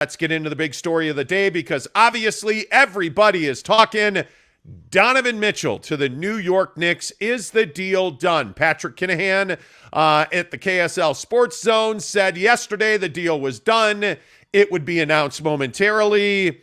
Let's get into the big story of the day because obviously everybody is talking. Donovan Mitchell to the New York Knicks. Is the deal done? Patrick Kinahan at the KSL Sports Zone said yesterday the deal was done. It would be announced momentarily,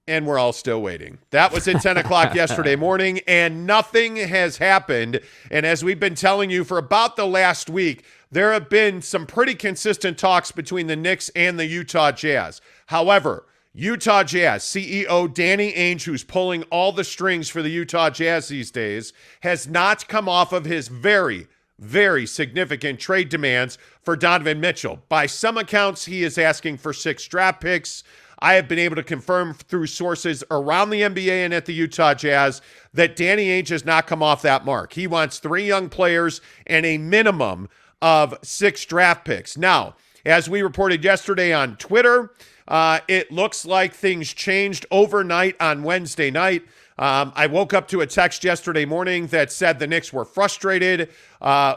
and we're all still waiting. That was at 10 o'clock yesterday morning, and nothing has happened. And as we've been telling you for about the last week, there have been some pretty consistent talks between the Knicks and the Utah Jazz. However, Utah Jazz CEO Danny Ainge, who's pulling all the strings for the Utah Jazz these days, has not come off of his very, very significant trade demands for Donovan Mitchell. By some accounts, he is asking for 6 draft picks. I have been able to confirm through sources around the NBA and at the Utah Jazz that Danny Ainge has not come off that mark. He wants 3 young players and a minimum of 6 draft picks. Now, as we reported yesterday on Twitter, it looks like things changed overnight on Wednesday night. I woke up to a text yesterday morning that said the Knicks were frustrated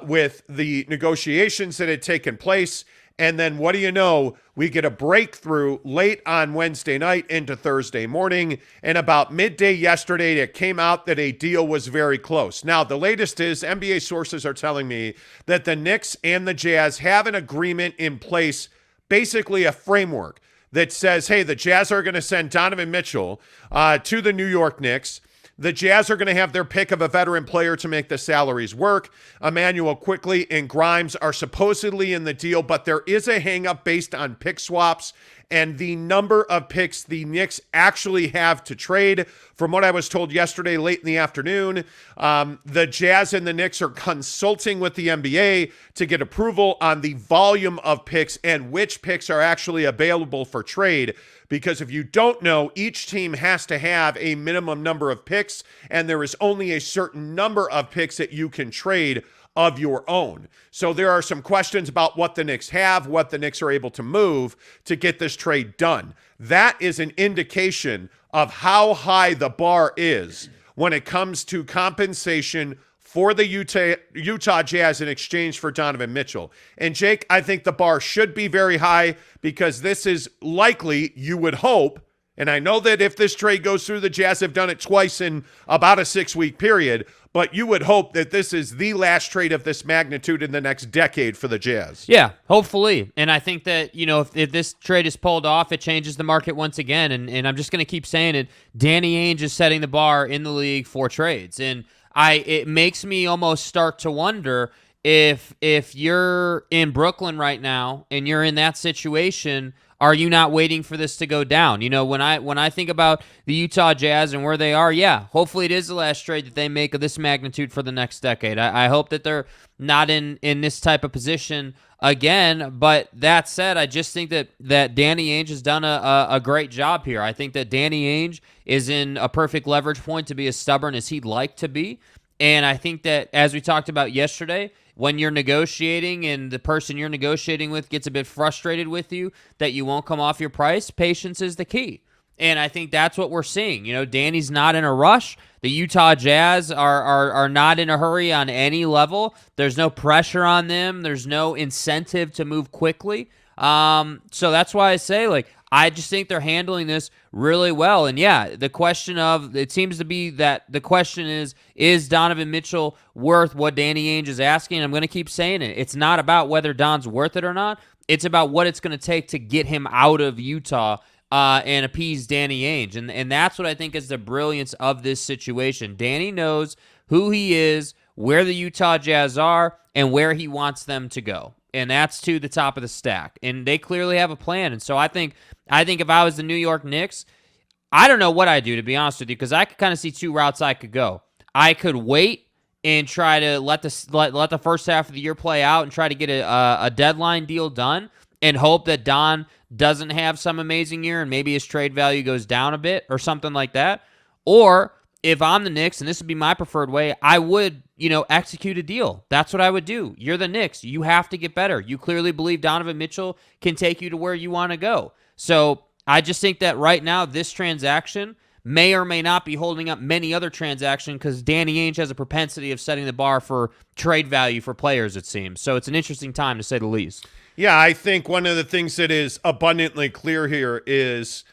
with the negotiations that had taken place. And then what do you know? We get a breakthrough late on Wednesday night into Thursday morning. And about midday yesterday, it came out that a deal was very close. Now, the latest is NBA sources are telling me that the Knicks and the Jazz have an agreement in place, basically a framework that says, hey, the Jazz are going to send Donovan Mitchell to the New York Knicks. The Jazz are going to have their pick of a veteran player to make the salaries work. Emmanuel Quickley and Grimes are supposedly in the deal, but there is a hang-up based on pick swaps and the number of picks the Knicks actually have to trade. From what I was told yesterday late in the afternoon, the Jazz and the Knicks are consulting with the NBA to get approval on the volume of picks and which picks are actually available for trade. Because if you don't know, each team has to have a minimum number of picks, and there is only a certain number of picks that you can trade of your own. So there are some questions about what the Knicks have, what the Knicks are able to move to get this trade done. That is an indication of how high the bar is when it comes to compensation for the Utah Jazz in exchange for Donovan Mitchell. And Jake, I think the bar should be very high because this is likely, you would hope, and I know that if this trade goes through, the Jazz have done it twice in about a 6-week period, but you would hope that this is the last trade of this magnitude in the next decade for the Jazz. Yeah, hopefully. And I think that, if this trade is pulled off, it changes the market once again. And I'm just going to keep saying it. Danny Ainge is setting the bar in the league for trades. And it makes me almost start to wonder if you're in Brooklyn right now and you're in that situation, are you not waiting for this to go down? When I think about the Utah Jazz and where they are, yeah, hopefully it is the last trade that they make of this magnitude for the next decade. I hope that they're not in this type of position again. But that said, I just think that Danny Ainge has done a great job here. I think that Danny Ainge is in a perfect leverage point to be as stubborn as he'd like to be. And I think that, as we talked about yesterday, when you're negotiating and the person you're negotiating with gets a bit frustrated with you that you won't come off your price, patience is the key. And I think that's what we're seeing. Danny's not in a rush. The Utah Jazz are not in a hurry on any level. There's no pressure on them. There's no incentive to move quickly. So that's why I say, I just think they're handling this really well. And yeah, it seems to be that the question is Donovan Mitchell worth what Danny Ainge is asking? I'm going to keep saying it. It's not about whether Don's worth it or not. It's about what it's going to take to get him out of Utah and appease Danny Ainge. And that's what I think is the brilliance of this situation. Danny knows who he is, where the Utah Jazz are, and where he wants them to go. And that's to the top of the stack. And they clearly have a plan. And so I think if I was the New York Knicks, I don't know what I'd do, to be honest with you, because I could kind of see 2 routes I could go. I could wait and try to let the first half of the year play out and try to get a deadline deal done and hope that Don doesn't have some amazing year and maybe his trade value goes down a bit or something like that. Or if I'm the Knicks, and this would be my preferred way, I would, execute a deal. That's what I would do. You're the Knicks. You have to get better. You clearly believe Donovan Mitchell can take you to where you want to go. So I just think that right now, this transaction may or may not be holding up many other transactions because Danny Ainge has a propensity of setting the bar for trade value for players, it seems. So it's an interesting time, to say the least. Yeah, I think one of the things that is abundantly clear here is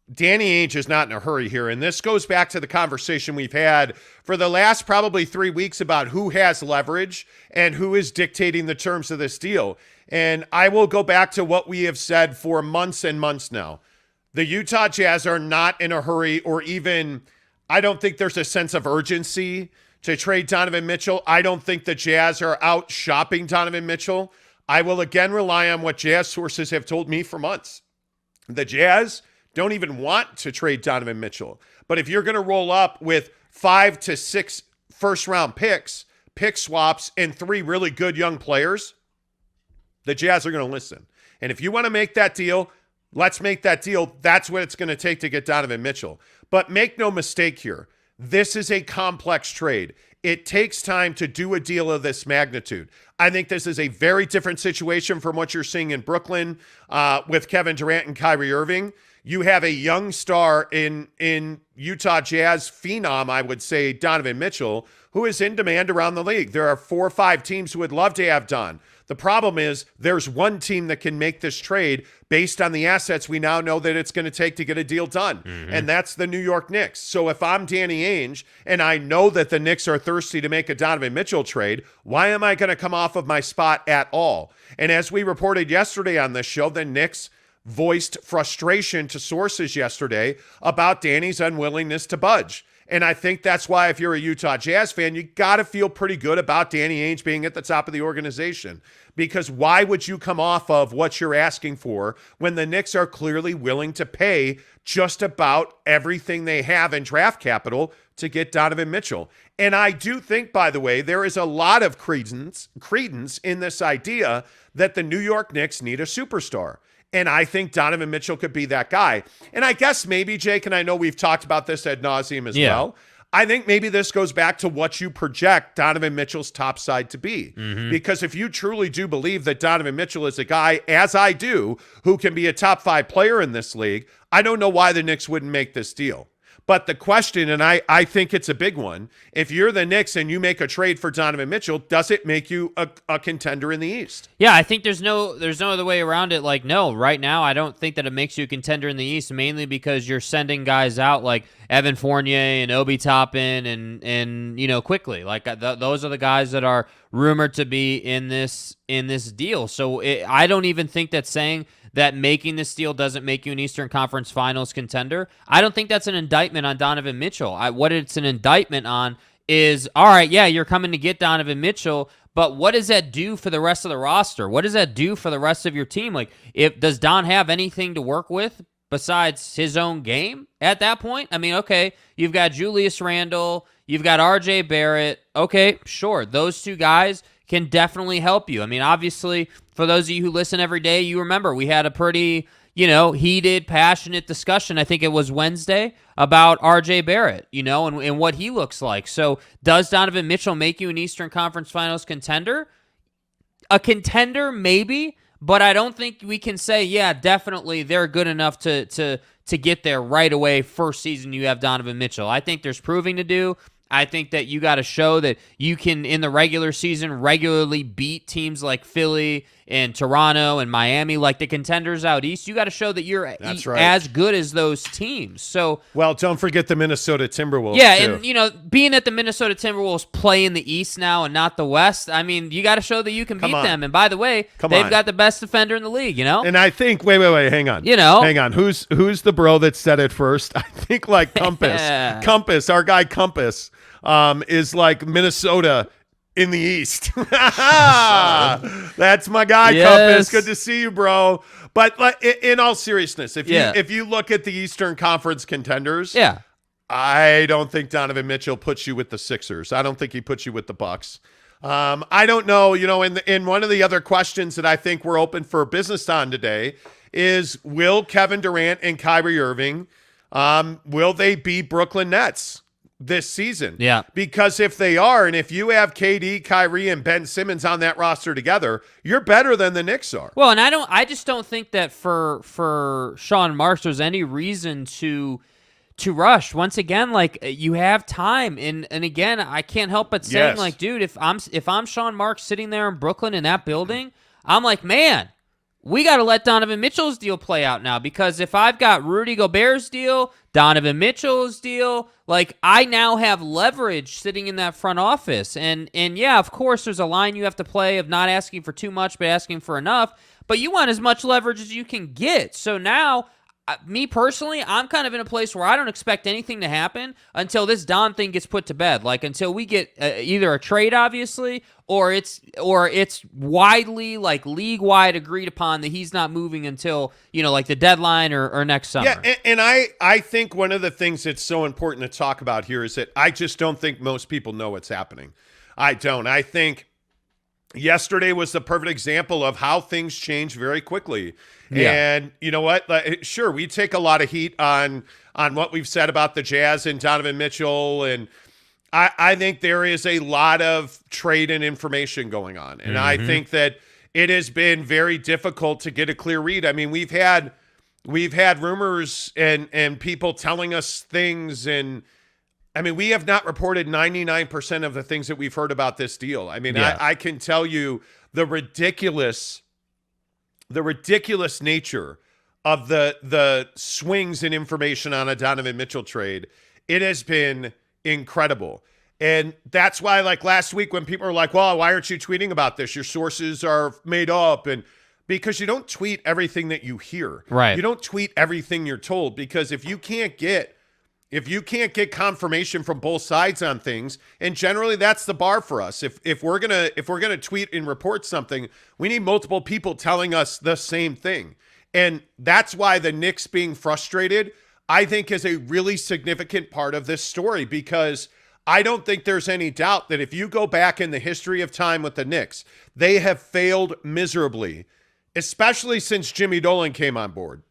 Danny Ainge is not in a hurry here. And this goes back to the conversation we've had for the last probably 3 weeks about who has leverage and who is dictating the terms of this deal. And I will go back to what we have said for months and months now. The Utah Jazz are not in a hurry, or even, I don't think there's a sense of urgency to trade Donovan Mitchell. I don't think the Jazz are out shopping Donovan Mitchell. I will again rely on what Jazz sources have told me for months. The Jazz don't even want to trade Donovan Mitchell. But if you're going to roll up with 5 to 6 first-round picks, pick swaps, and 3 really good young players, the Jazz are going to listen. And if you want to make that deal, let's make that deal. That's what it's going to take to get Donovan Mitchell. But make no mistake here. This is a complex trade. It takes time to do a deal of this magnitude. I think this is a very different situation from what you're seeing in Brooklyn with Kevin Durant and Kyrie Irving. You have a young star in Utah Jazz phenom, I would say, Donovan Mitchell, who is in demand around the league. There are 4 or 5 teams who would love to have Don. The problem is there's one team that can make this trade based on the assets we now know that it's going to take to get a deal done, and that's the New York Knicks. So if I'm Danny Ainge and I know that the Knicks are thirsty to make a Donovan Mitchell trade, why am I going to come off of my spot at all? And as we reported yesterday on this show, the Knicks voiced frustration to sources yesterday about Danny's unwillingness to budge. And I think that's why if you're a Utah Jazz fan, you got to feel pretty good about Danny Ainge being at the top of the organization. Because why would you come off of what you're asking for when the Knicks are clearly willing to pay just about everything they have in draft capital to get Donovan Mitchell? And I do think, by the way, there is a lot of credence in this idea that the New York Knicks need a superstar. And I think Donovan Mitchell could be that guy. And I guess maybe, Jake, and I know we've talked about this ad nauseum as well, I think maybe this goes back to what you project Donovan Mitchell's top side to be. Because if you truly do believe that Donovan Mitchell is a guy, as I do, who can be a top 5 player in this league, I don't know why the Knicks wouldn't make this deal. But the question, and I think it's a big one, if you're the Knicks and you make a trade for Donovan Mitchell, does it make you a contender in the East? Yeah, I think there's no other way around it. Like, no, right now I don't think that it makes you a contender in the East, mainly because you're sending guys out like Evan Fournier and Obi Toppin and quickly. Like those are the guys that are rumored to be in this deal. So I don't even think that saying that making this deal doesn't make you an Eastern Conference Finals contender, I don't think that's an indictment on Donovan Mitchell. What it's an indictment on is, all right, yeah, you're coming to get Donovan Mitchell, but what does that do for the rest of the roster? What does that do for the rest of your team? Like, does Don have anything to work with besides his own game at that point? I mean, okay, you've got Julius Randle, you've got RJ Barrett. Okay, sure, those 2 guys can definitely help you. I mean, obviously, for those of you who listen every day, you remember we had a pretty, heated, passionate discussion, I think it was Wednesday, about RJ Barrett, and what he looks like. So does Donovan Mitchell make you an Eastern Conference Finals contender? A contender, maybe, but I don't think we can say, yeah, definitely they're good enough to get there right away first season you have Donovan Mitchell. I think there's proving to do. I think that you got to show that you can, in the regular season, regularly beat teams like Philly and Toronto and Miami, like the contenders out east. You got to show that you're as good as those teams. So, well, don't forget the Minnesota Timberwolves. Yeah, too. and being that the Minnesota Timberwolves play in the East now and not the West, I mean, you got to show that you can beat them. And by the way, they've got the best defender in the league. And I think wait, hang on. Hang on. Who's the bro that said it first? I think like Compass, Compass, our guy Compass. Is like Minnesota in the East. That's my guy, yes. Compass. Good to see you, bro. But in all seriousness, if you look at the Eastern Conference contenders, I don't think Donovan Mitchell puts you with the Sixers. I don't think he puts you with the Bucks. I don't know. In one of the other questions that I think we're open for business on today is, will Kevin Durant and Kyrie Irving, will they be Brooklyn Nets this season? Yeah. Because if they are, and if you have KD, Kyrie, and Ben Simmons on that roster together, you're better than the Knicks are. Well, and I just don't think that for Sean Marks there's any reason to rush. Once again, like, you have time, and again, I can't help but saying, like, dude, if I'm Sean Marks sitting there in Brooklyn in that building, I'm like, man, we got to let Donovan Mitchell's deal play out now, because if I've got Rudy Gobert's deal, Donovan Mitchell's deal, like, I now have leverage sitting in that front office. And yeah, of course, there's a line you have to play of not asking for too much, but asking for enough. But you want as much leverage as you can get. So now, me personally, I'm kind of in a place where I don't expect anything to happen until this Don thing gets put to bed. Like, until we get either a trade, obviously, or it's widely, like, league-wide agreed upon that he's not moving until, like, the deadline or next summer. Yeah, and I think one of the things that's so important to talk about here is that I just don't think most people know what's happening. I don't. I think yesterday was the perfect example of how things change very quickly. Yeah. And you know what? Sure, we take a lot of heat on what we've said about the Jazz and Donovan Mitchell, and I think there is a lot of trade and information going on. And I think that it has been very difficult to get a clear read. I mean, we've had rumors and people telling us things, and I mean, we have not reported 99% of the things that we've heard about this deal. I mean, yeah. I can tell you the ridiculous nature of the swings in information on a Donovan Mitchell trade. It has been incredible. And that's why, like, last week when people are like, well, why aren't you tweeting about this? Your sources are made up. And because you don't tweet everything that you hear. Right. You don't tweet everything you're told, because if you can't get confirmation from both sides on things, and generally that's the bar for us. If we're gonna tweet and report something, we need multiple people telling us the same thing. And that's why the Knicks being frustrated, I think, is a really significant part of this story, because I don't think there's any doubt that if you go back in the history of time with the Knicks, they have failed miserably, especially since Jimmy Dolan came on board.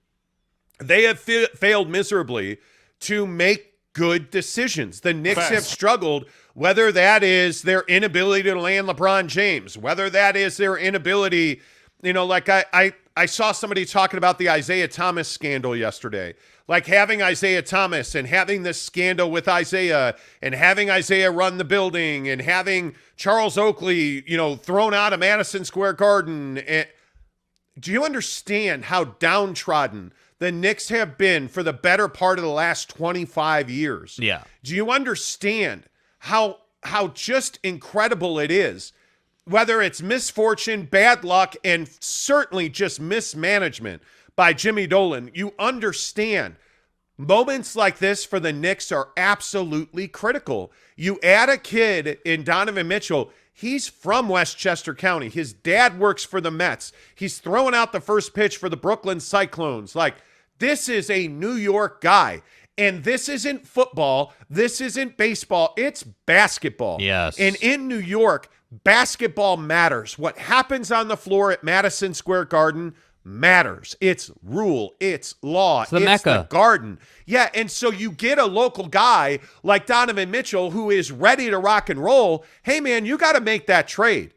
They have failed miserably to make good decisions. The Knicks have struggled, whether that is their inability to land LeBron James, whether that is their inability, like I saw somebody talking about the Isaiah Thomas scandal yesterday, like having Isaiah Thomas and having this scandal with Isaiah and having Isaiah run the building and having Charles Oakley, thrown out of Madison Square Garden. And do you understand how downtrodden the Knicks have been for the better part of the last 25 years? Yeah. Do you understand how just incredible it is? Whether it's misfortune, bad luck, and certainly just mismanagement by Jimmy Dolan, you understand moments like this for the Knicks are absolutely critical. You add a kid in Donovan Mitchell. He's from Westchester County. His dad works for the Mets. He's throwing out the first pitch for the Brooklyn Cyclones. Like, this is a New York guy. And this isn't football. This isn't baseball. It's basketball. Yes. And in New York, basketball matters. What happens on the floor at Madison Square Garden matters. It's rule. It's law. It's the Mecca. The Garden. Yeah, and so you get a local guy like Donovan Mitchell who is ready to rock and roll. Hey, man, you got to make that trade.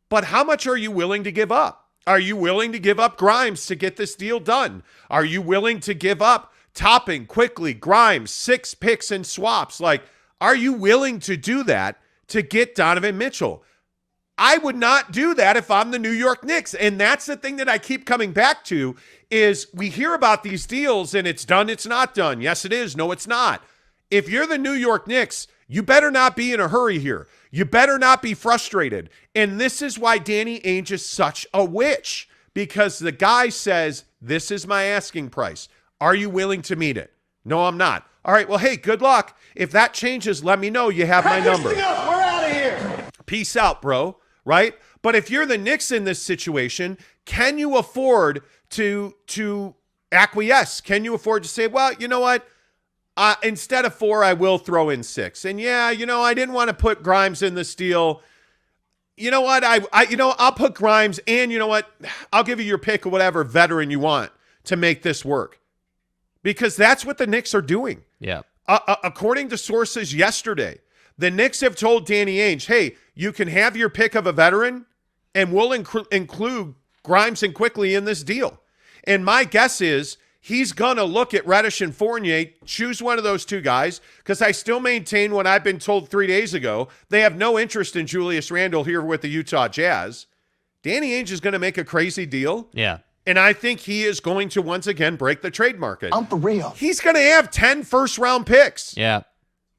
But how much are you willing to give up? Are you willing to give up Grimes to get this deal done? Are you willing to give up Topping, quickly, Grimes, 6 picks and swaps? Like, are you willing to do that to get Donovan Mitchell? I would not do that if I'm the New York Knicks. And that's the thing that I keep coming back to is we hear about these deals and it's done, it's not done. Yes, it is. No, it's not. If you're the New York Knicks, you better not be in a hurry here. You better not be frustrated. And this is why Danny Ainge is such a witch, because the guy says, this is my asking price. Are you willing to meet it? No, I'm not. All right, well, hey, good luck. If that changes, let me know. You have my number. We're out of here. Peace out, bro. Right? But if you're the Knicks in this situation, can you afford to acquiesce? Can you afford to say, well, you know what? Instead of 4, I will throw in 6. And yeah, I didn't want to put Grimes in this deal. You know what? I'll put Grimes, and you know what? I'll give you your pick of whatever veteran you want to make this work. Because that's what the Knicks are doing. Yeah. According to sources yesterday, the Knicks have told Danny Ainge, hey, you can have your pick of a veteran, and we'll include Grimes and Quickly in this deal. And my guess is he's going to look at Reddish and Fournier, choose one of those two guys, because I still maintain what I've been told 3 days ago. They have no interest in Julius Randle here with the Utah Jazz. Danny Ainge is going to make a crazy deal. Yeah. And I think he is going to once again break the trade market. I'm for real. He's going to have 10 first-round picks. Yeah.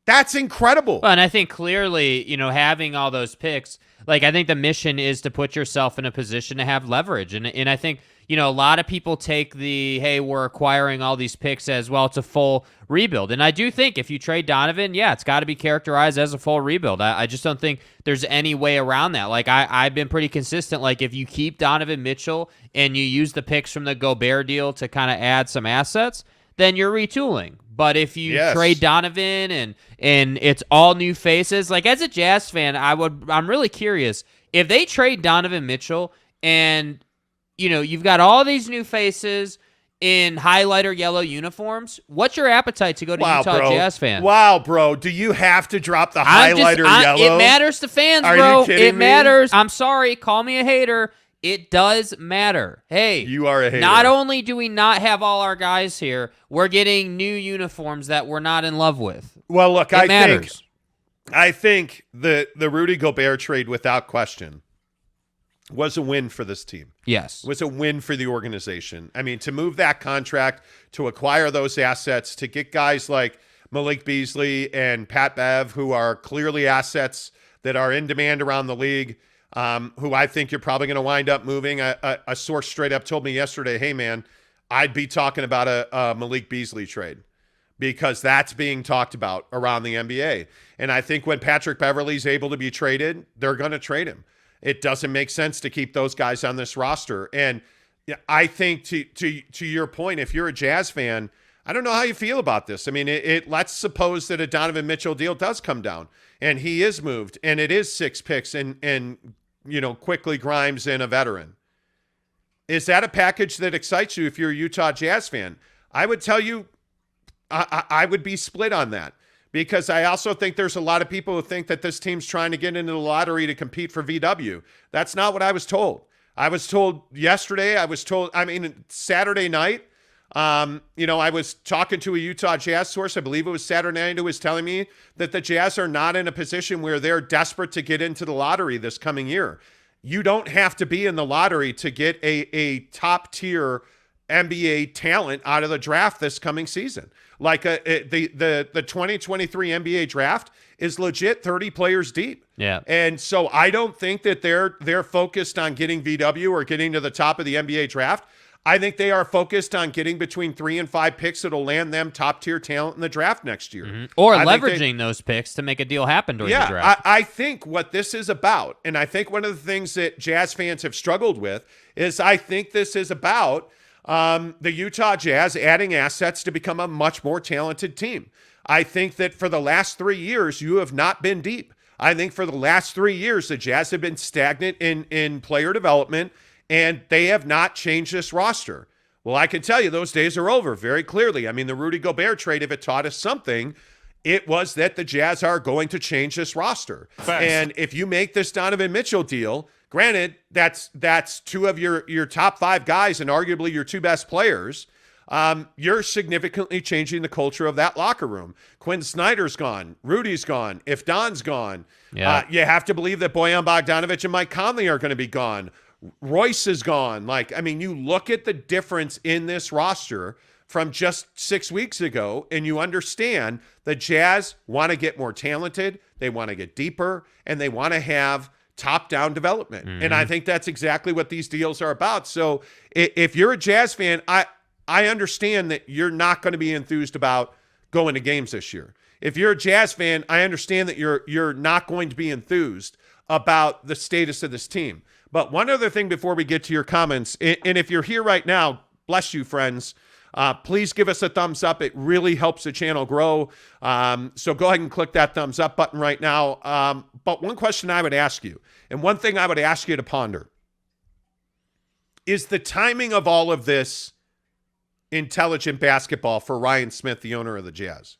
That's incredible. Well, and I think clearly, having all those picks, like I think the mission is to put yourself in a position to have leverage. And I think, a lot of people take hey, we're acquiring all these picks as well. It's a full rebuild. And I do think if you trade Donovan, yeah, it's got to be characterized as a full rebuild. I just don't think there's any way around that. Like I've been pretty consistent. Like if you keep Donovan Mitchell and you use the picks from the Gobert deal to kind of add some assets, then you're retooling. But if you trade Donovan and it's all new faces, like as a Jazz fan, I'm really curious if they trade Donovan Mitchell and you've got all these new faces in highlighter yellow uniforms. What's your appetite to go to Utah Jazz fan? Wow, bro. Do you have to drop the highlighter yellow? It matters to fans, bro. Are you kidding me? Matters. I'm sorry. Call me a hater. It does matter. Hey, you are a hater. Not only do we not have all our guys here, we're getting new uniforms that we're not in love with. Well, look, I think the Rudy Gobert trade, without question, was a win for this team. Yes. Was a win for the organization. I mean, to move that contract, to acquire those assets, to get guys like Malik Beasley and Pat Bev, who are clearly assets that are in demand around the league, who I think you're probably going to wind up moving. A source straight up told me yesterday, hey, man, I'd be talking about a Malik Beasley trade because that's being talked about around the NBA. And I think when Patrick Beverley's able to be traded, they're going to trade him. It doesn't make sense to keep those guys on this roster. And I think to your point, if you're a Jazz fan, I don't know how you feel about this. I mean, let's suppose that a Donovan Mitchell deal does come down and he is moved and it is 6 picks and quickly Grimes and a veteran. Is that a package that excites you if you're a Utah Jazz fan? I would tell you I would be split on that. Because I also think there's a lot of people who think that this team's trying to get into the lottery to compete for VW. That's not what I was told. I was told yesterday, Saturday night, I was talking to a Utah Jazz source. I believe it was Saturday night, who was telling me that the Jazz are not in a position where they're desperate to get into the lottery this coming year. You don't have to be in the lottery to get a top tier NBA talent out of the draft this coming season. Like the 2023 NBA draft is legit 30 players deep. Yeah. And so I don't think that they're focused on getting VW or getting to the top of the NBA draft. I think they are focused on getting between 3 and 5 picks that'll land them top tier talent in the draft next year. Mm-hmm. Or leveraging those picks to make a deal happen during the draft. I think what this is about, and I think one of the things that Jazz fans have struggled with is I think this is about the Utah Jazz adding assets to become a much more talented team. I think that for the last 3 years, you have not been deep. I think for the last 3 years, the Jazz have been stagnant in player development, and they have not changed this roster. Well, I can tell you those days are over very clearly. I mean, the Rudy Gobert trade, if it taught us something, it was that the Jazz are going to change this roster. Facts. And if you make this Donovan Mitchell deal, granted, that's 2 of your top 5 guys and arguably your 2 best players. You're significantly changing the culture of that locker room. Quinn Snyder's gone. Rudy's gone. If Don's gone, you have to believe that Bojan Bogdanovic and Mike Conley are going to be gone. Royce is gone. You look at the difference in this roster from just 6 weeks ago, and you understand the Jazz want to get more talented, they want to get deeper, and they want to have top-down development. Mm-hmm. And I think that's exactly what these deals are about. So if you're a Jazz fan, I understand that you're not going to be enthused about going to games this year. If you're a Jazz fan, I understand that you're not going to be enthused about the status of this team. But one other thing before we get to your comments, and if you're here right now, bless you, friends, please give us a thumbs up. It really helps the channel grow. So go ahead and click that thumbs up button right now. But one question I would ask you, and one thing I would ask you to ponder, is the timing of all of this intelligent basketball for Ryan Smith, the owner of the Jazz.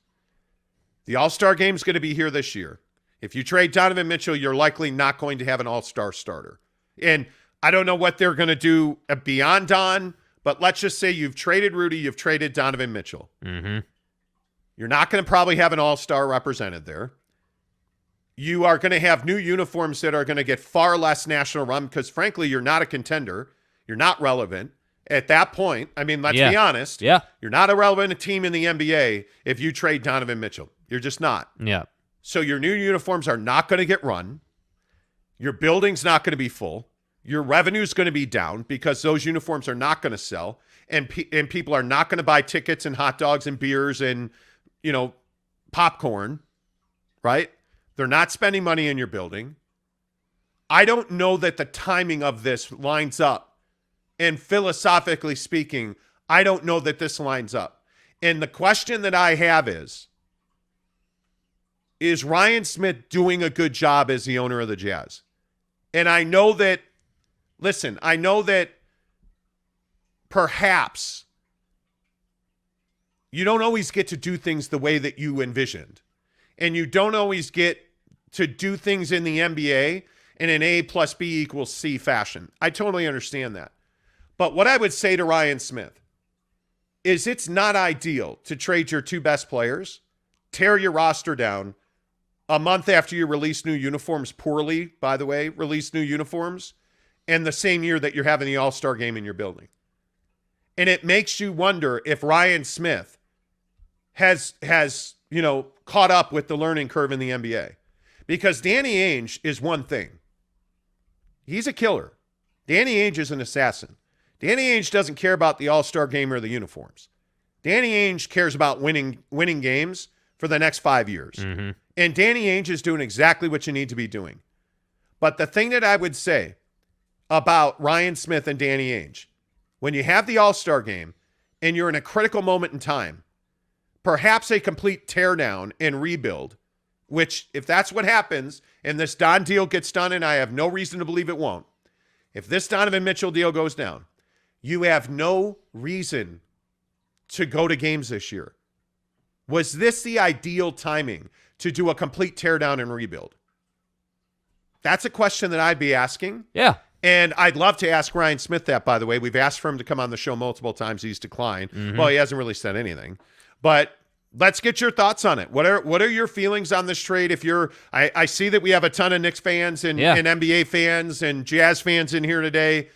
The All-Star game is going to be here this year. If you trade Donovan Mitchell, you're likely not going to have an All-Star starter. And I don't know what they're going to do beyond Don, but let's just say you've traded Rudy, you've traded Donovan Mitchell. Mm-hmm. You're not going to probably have an All-Star represented there. You are going to have new uniforms that are going to get far less national run because, frankly, you're not a contender. You're not relevant. At that point, I mean, let's be honest. Yeah. You're not a relevant team in the NBA if you trade Donovan Mitchell. You're just not. Yeah. So your new uniforms are not going to get run. Your building's not going to be full. Your revenue's going to be down because those uniforms are not going to sell. And people are not going to buy tickets and hot dogs and beers and, popcorn, right? They're not spending money in your building. I don't know that the timing of this lines up. And philosophically speaking, I don't know that this lines up. And the question that I have is Ryan Smith doing a good job as the owner of the Jazz? And I know that perhaps you don't always get to do things the way that you envisioned. And you don't always get to do things in the NBA in an A plus B equals C fashion. I totally understand that. But what I would say to Ryan Smith is it's not ideal to trade your two best players, tear your roster down a month after you release new uniforms poorly, by the way, release new uniforms, and the same year that you're having the All-Star game in your building. And it makes you wonder if Ryan Smith has caught up with the learning curve in the NBA. Because Danny Ainge is one thing. He's a killer. Danny Ainge is an assassin. Danny Ainge doesn't care about the All-Star game or the uniforms. Danny Ainge cares about winning games for the next 5 years. Mm-hmm. And Danny Ainge is doing exactly what you need to be doing. But the thing that I would say about Ryan Smith and Danny Ainge, when you have the All-Star game and you're in a critical moment in time, perhaps a complete teardown and rebuild, which if that's what happens and this Don deal gets done, and I have no reason to believe it won't, if this Donovan Mitchell deal goes down, you have no reason to go to games this year. Was this the ideal timing to do a complete teardown and rebuild? That's a question that I'd be asking. Yeah. And I'd love to ask Ryan Smith that, by the way. We've asked for him to come on the show multiple times. He's declined. Mm-hmm. Well, he hasn't really said anything. But let's get your thoughts on it. What are your feelings on this trade? If you're, I see that we have a ton of Knicks fans and NBA fans and Jazz fans in here today.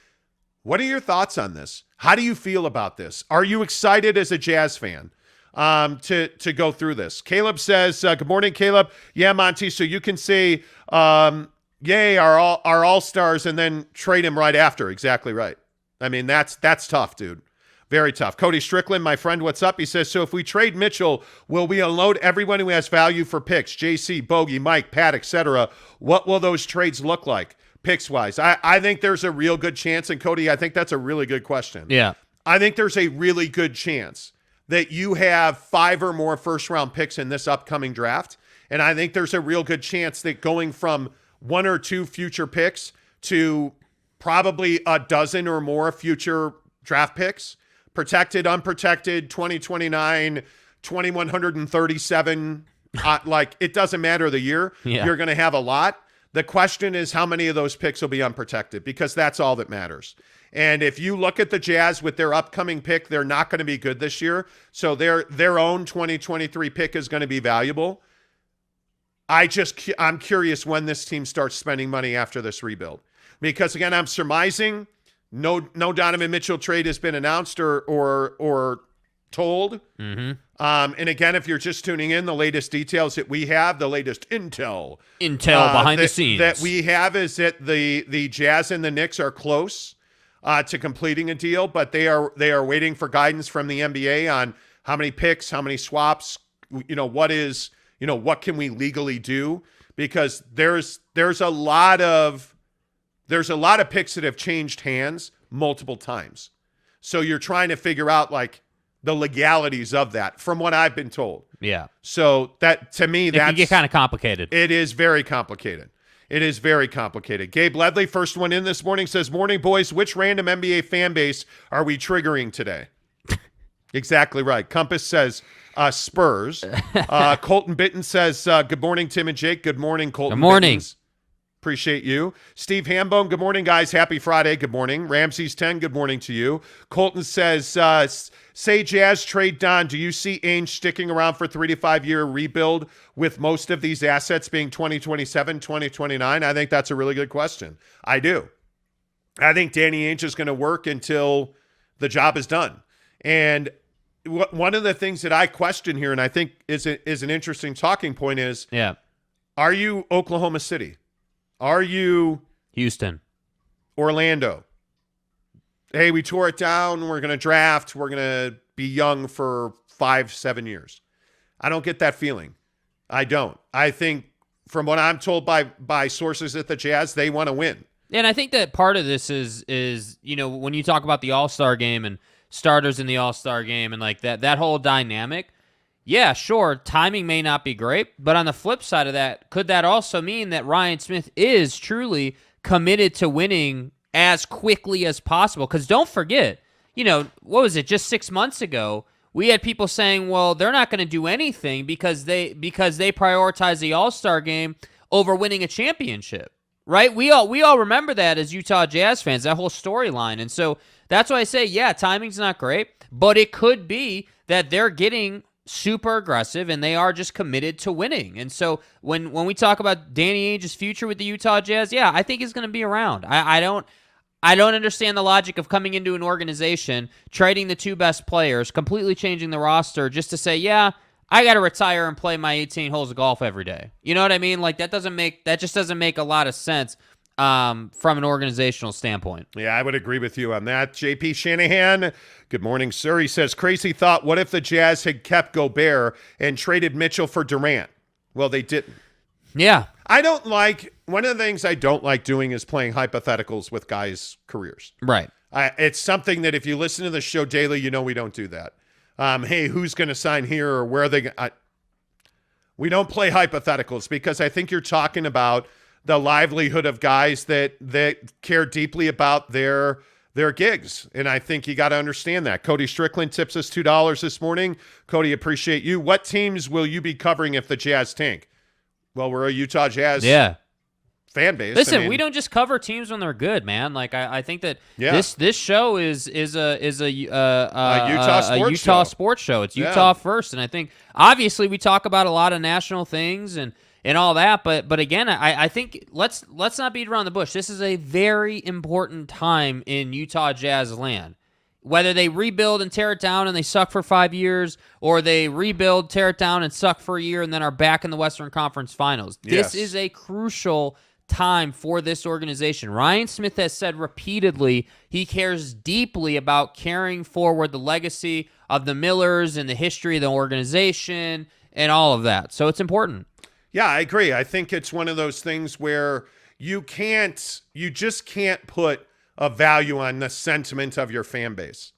What are your thoughts on this? How do you feel about this? Are you excited as a Jazz fan to go through this? Caleb says, good morning, Caleb. Yeah, Monty, so you can say, yay, our all-stars, and then trade him right after. Exactly right. I mean, that's tough, dude. Very tough. Cody Strickland, my friend, what's up? He says, so if we trade Mitchell, will we unload everyone who has value for picks? JC, Bogey, Mike, Pat, etc. What will those trades look like picks-wise? I think there's a real good chance, and Cody, I think that's a really good question. Yeah. I think there's a really good chance that you have 5 or more first-round picks in this upcoming draft, and I think there's a real good chance that going from 1 or 2 future picks to probably a dozen or more future draft picks, protected, unprotected, 2029, 2137, like it doesn't matter the year. Yeah. You're going to have a lot. The question is how many of those picks will be unprotected, because that's all that matters. And if you look at the Jazz with their upcoming pick, they're not going to be good this year. So their own 2023 pick is going to be valuable. I'm curious when this team starts spending money after this rebuild, because again, I'm surmising no Donovan Mitchell trade has been announced or told. Mm-hmm. And again, if you're just tuning in, the latest details that we have, the latest intel behind the scenes that we have is that the Jazz and the Knicks are close to completing a deal, but they are waiting for guidance from the NBA on how many picks, how many swaps, what can we legally do? Because there's a lot of picks that have changed hands multiple times. So you're trying to figure out like the legalities of that from what I've been told. Yeah. So that to me, it can get kind of complicated. It is very complicated. It is very complicated. Gabe Ledley, first one in this morning, says, morning, boys. Which random NBA fan base are we triggering today? Exactly right. Compass says Spurs. Colton Bitten says, good morning, Tim and Jake. Good morning, Colton. Good morning. Bittens. Appreciate you. Steve Hambone, good morning, guys. Happy Friday. Good morning. Ramsey's 10, good morning to you. Colton says, say Jazz trade Don. Do you see Ainge sticking around for 3 to 5 year rebuild with most of these assets being 2027, 2029? I think that's a really good question. I do. I think Danny Ainge is going to work until the job is done. And one of the things that I question here, and I think is an interesting talking point is, are you Oklahoma City? Are you Houston? Orlando? Hey, we tore it down. We're going to draft. We're going to be young for 5-7 years. I don't get that feeling. I don't. I think from what I'm told by sources at the Jazz, they want to win. And I think that part of this is when you talk about the All-Star game and starters in the All-Star game and like that whole dynamic, yeah, sure, timing may not be great, but on the flip side of that, could that also mean that Ryan Smith is truly committed to winning as quickly as possible? Because don't forget, what was it, just 6 months ago, we had people saying, well, they're not going to do anything because they prioritize the All-Star game over winning a championship, right? We all remember that as Utah Jazz fans, that whole storyline. And so that's why I say, yeah, timing's not great, but it could be that they're getting super aggressive and they are just committed to winning. And so when we talk about Danny Ainge's future with the Utah Jazz, yeah, I think he's going to be around. I don't understand the logic of coming into an organization, trading the 2 best players, completely changing the roster just to say, yeah, I got to retire and play my 18 holes of golf every day. You know what I mean? Like that just doesn't make a lot of sense from an organizational standpoint. Yeah, I would agree with you on that. JP Shanahan, good morning, sir. He says, crazy thought, what if the Jazz had kept Gobert and traded Mitchell for Durant? Well, they didn't. Yeah. One of the things I don't like doing is playing hypotheticals with guys' careers. Right. It's something that if you listen to the show daily, we don't do that. Hey, who's going to sign here or where are they going? We don't play hypotheticals because I think you're talking about the livelihood of guys that care deeply about their gigs. And I think you got to understand that. Cody Strickland tips us $2 this morning. Cody, appreciate you. What teams will you be covering if the Jazz tank? Well, we're a Utah Jazz fan base. Listen, we don't just cover teams when they're good, man. Like I think that this show is a Utah sports show. It's Utah first, and I think obviously we talk about a lot of national things and all that, but again, I think let's not beat around the bush. This is a very important time in Utah Jazz land. Whether they rebuild and tear it down and they suck for 5 years, or they rebuild, tear it down, and suck for a year and then are back in the Western Conference Finals. This is a crucial time for this organization. Ryan Smith has said repeatedly he cares deeply about carrying forward the legacy of the Millers and the history of the organization and all of that. So it's important. Yeah, I agree. I think it's one of those things where you just can't put a value on the sentiment of your fan base.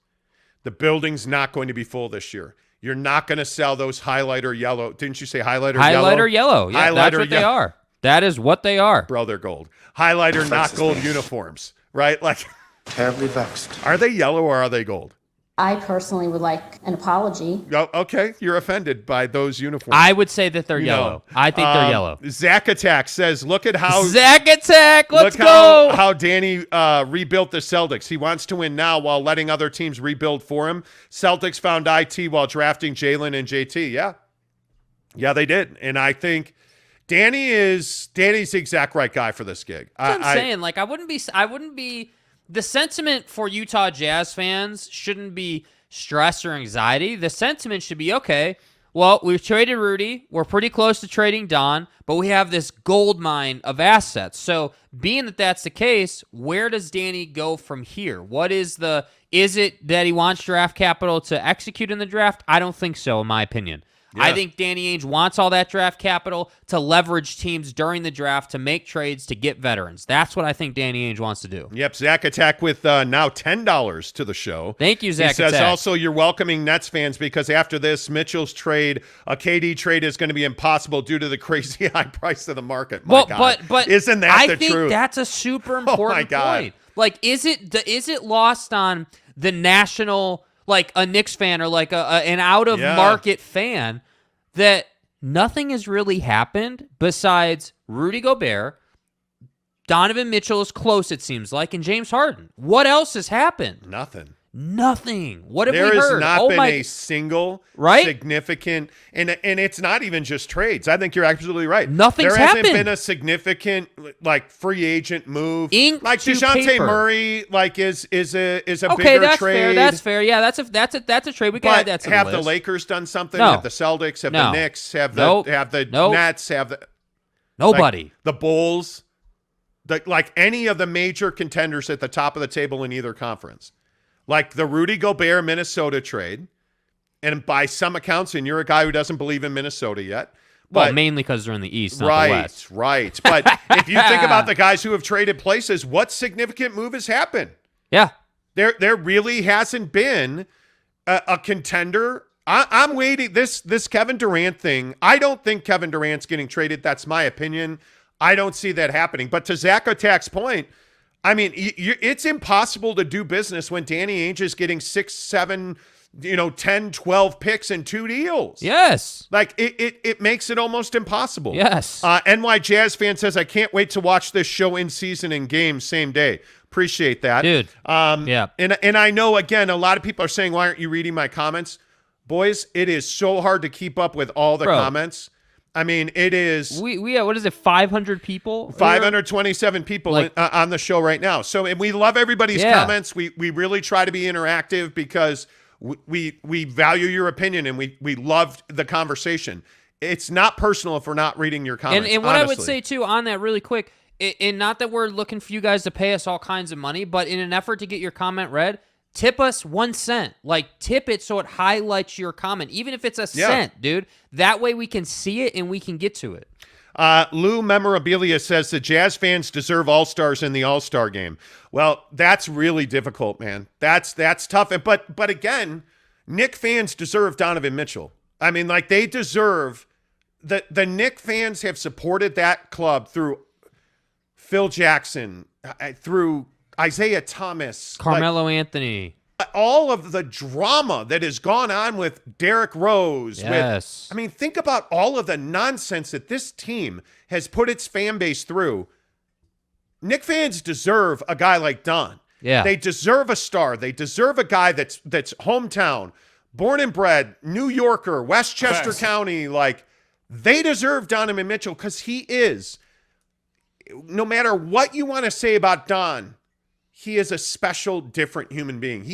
The building's not going to be full this year. You're not going to sell those highlighter yellow. Didn't you say highlighter yellow? Highlighter yellow. Yeah, that's what they are. That is what they are. Bro, they're gold. Highlighter, not gold uniforms, right? Like, terribly vexed. Are they yellow or are they gold? I personally would like an apology. Oh, okay, you're offended by those uniforms. I would say that they're yellow. I think they're yellow. Zach Attack says, look at how... Zach Attack, let's go! How Danny rebuilt the Celtics. He wants to win now while letting other teams rebuild for him. Celtics found IT while drafting Jalen and JT. Yeah, they did. And I think Danny's the exact right guy for this gig. That's what I'm saying. Like, I wouldn't be... The sentiment for Utah Jazz fans shouldn't be stress or anxiety. The sentiment should be, okay, well, we've traded Rudy. We're pretty close to trading Don, but we have this gold mine of assets. So being that that's the case, where does Danny go from here? Is it that he wants draft capital to execute in the draft? I don't think so, in my opinion. Yeah. I think Danny Ainge wants all that draft capital to leverage teams during the draft to make trades to get veterans. That's what I think Danny Ainge wants to do. Yep, Zach Attack with now $10 to the show. Thank you, Zach Attack. He says Attack. Also you're welcoming Nets fans because after this, Mitchell's trade, a KD trade is going to be impossible due to the crazy high price of the market. My God. But isn't that the truth? I think that's a super important point. Like, is it lost on the national, like a Knicks fan or like an out-of-market fan, that nothing has really happened besides Rudy Gobert, Donovan Mitchell is close, it seems like, and James Harden. What else has happened? Nothing. What have There we has heard? not been a single significant, and it's not even just trades. I think you're absolutely right. Nothing's happened. There hasn't been a significant free agent move. Ink like to DeJounte paper. Murray is a Okay, bigger that's trade. fair. That's fair. Yeah, that's a trade. We can add that to the have list. the Lakers done something? No. Have the Celtics? Have the Knicks? Have the Nets? Have the nobody? The Bulls? Any of the major contenders at the top of the table in either conference. Like the Rudy Gobert Minnesota trade. And by some accounts, and you're a guy who doesn't believe in Minnesota yet. Well, mainly because they're in the East, not the West. Right. But if you think about the guys who have traded places, what significant move has happened? Yeah. There really hasn't been a contender. I'm waiting. This Kevin Durant thing, I don't think Kevin Durant's getting traded. That's my opinion. I don't see that happening. But to Zach Attack's point, I mean, it's impossible to do business when Danny Ainge is getting 6, 7, 10, 12 picks in 2 deals. Yes. It makes it almost impossible. Yes. NY Jazz fan says, I can't wait to watch this show in season and game same day. Appreciate that. Dude. Yeah. And I know, again, a lot of people are saying, why aren't you reading my comments? Boys, it is so hard to keep up with all the comments. I mean, it is. We have, what is it, 500 people? 527 people on the show right now. So, and we love everybody's comments. We really try to be interactive because we value your opinion and we love the conversation. It's not personal if we're not reading your comments. And what I would say, too, on that really quick, and not that we're looking for you guys to pay us all kinds of money, but in an effort to get your comment read, tip us 1 cent. Tip it so it highlights your comment, even if it's a cent, dude. That way we can see it and we can get to it. Lou Memorabilia says the Jazz fans deserve all-stars in the all-star game. Well, that's really difficult, man. That's tough. But again, Knick fans deserve Donovan Mitchell. I mean, they deserve the Knick fans have supported that club through Phil Jackson, through Isaiah Thomas, Carmelo Anthony, all of the drama that has gone on with Derrick Rose. Yes. Think about all of the nonsense that this team has put its fan base through. Knick fans deserve a guy like Don. Yeah. They deserve a star. They deserve a guy that's hometown, born and bred, New Yorker, Westchester County. They deserve Donovan Mitchell because he is, no matter what you want to say about Don, he is a special, different human being.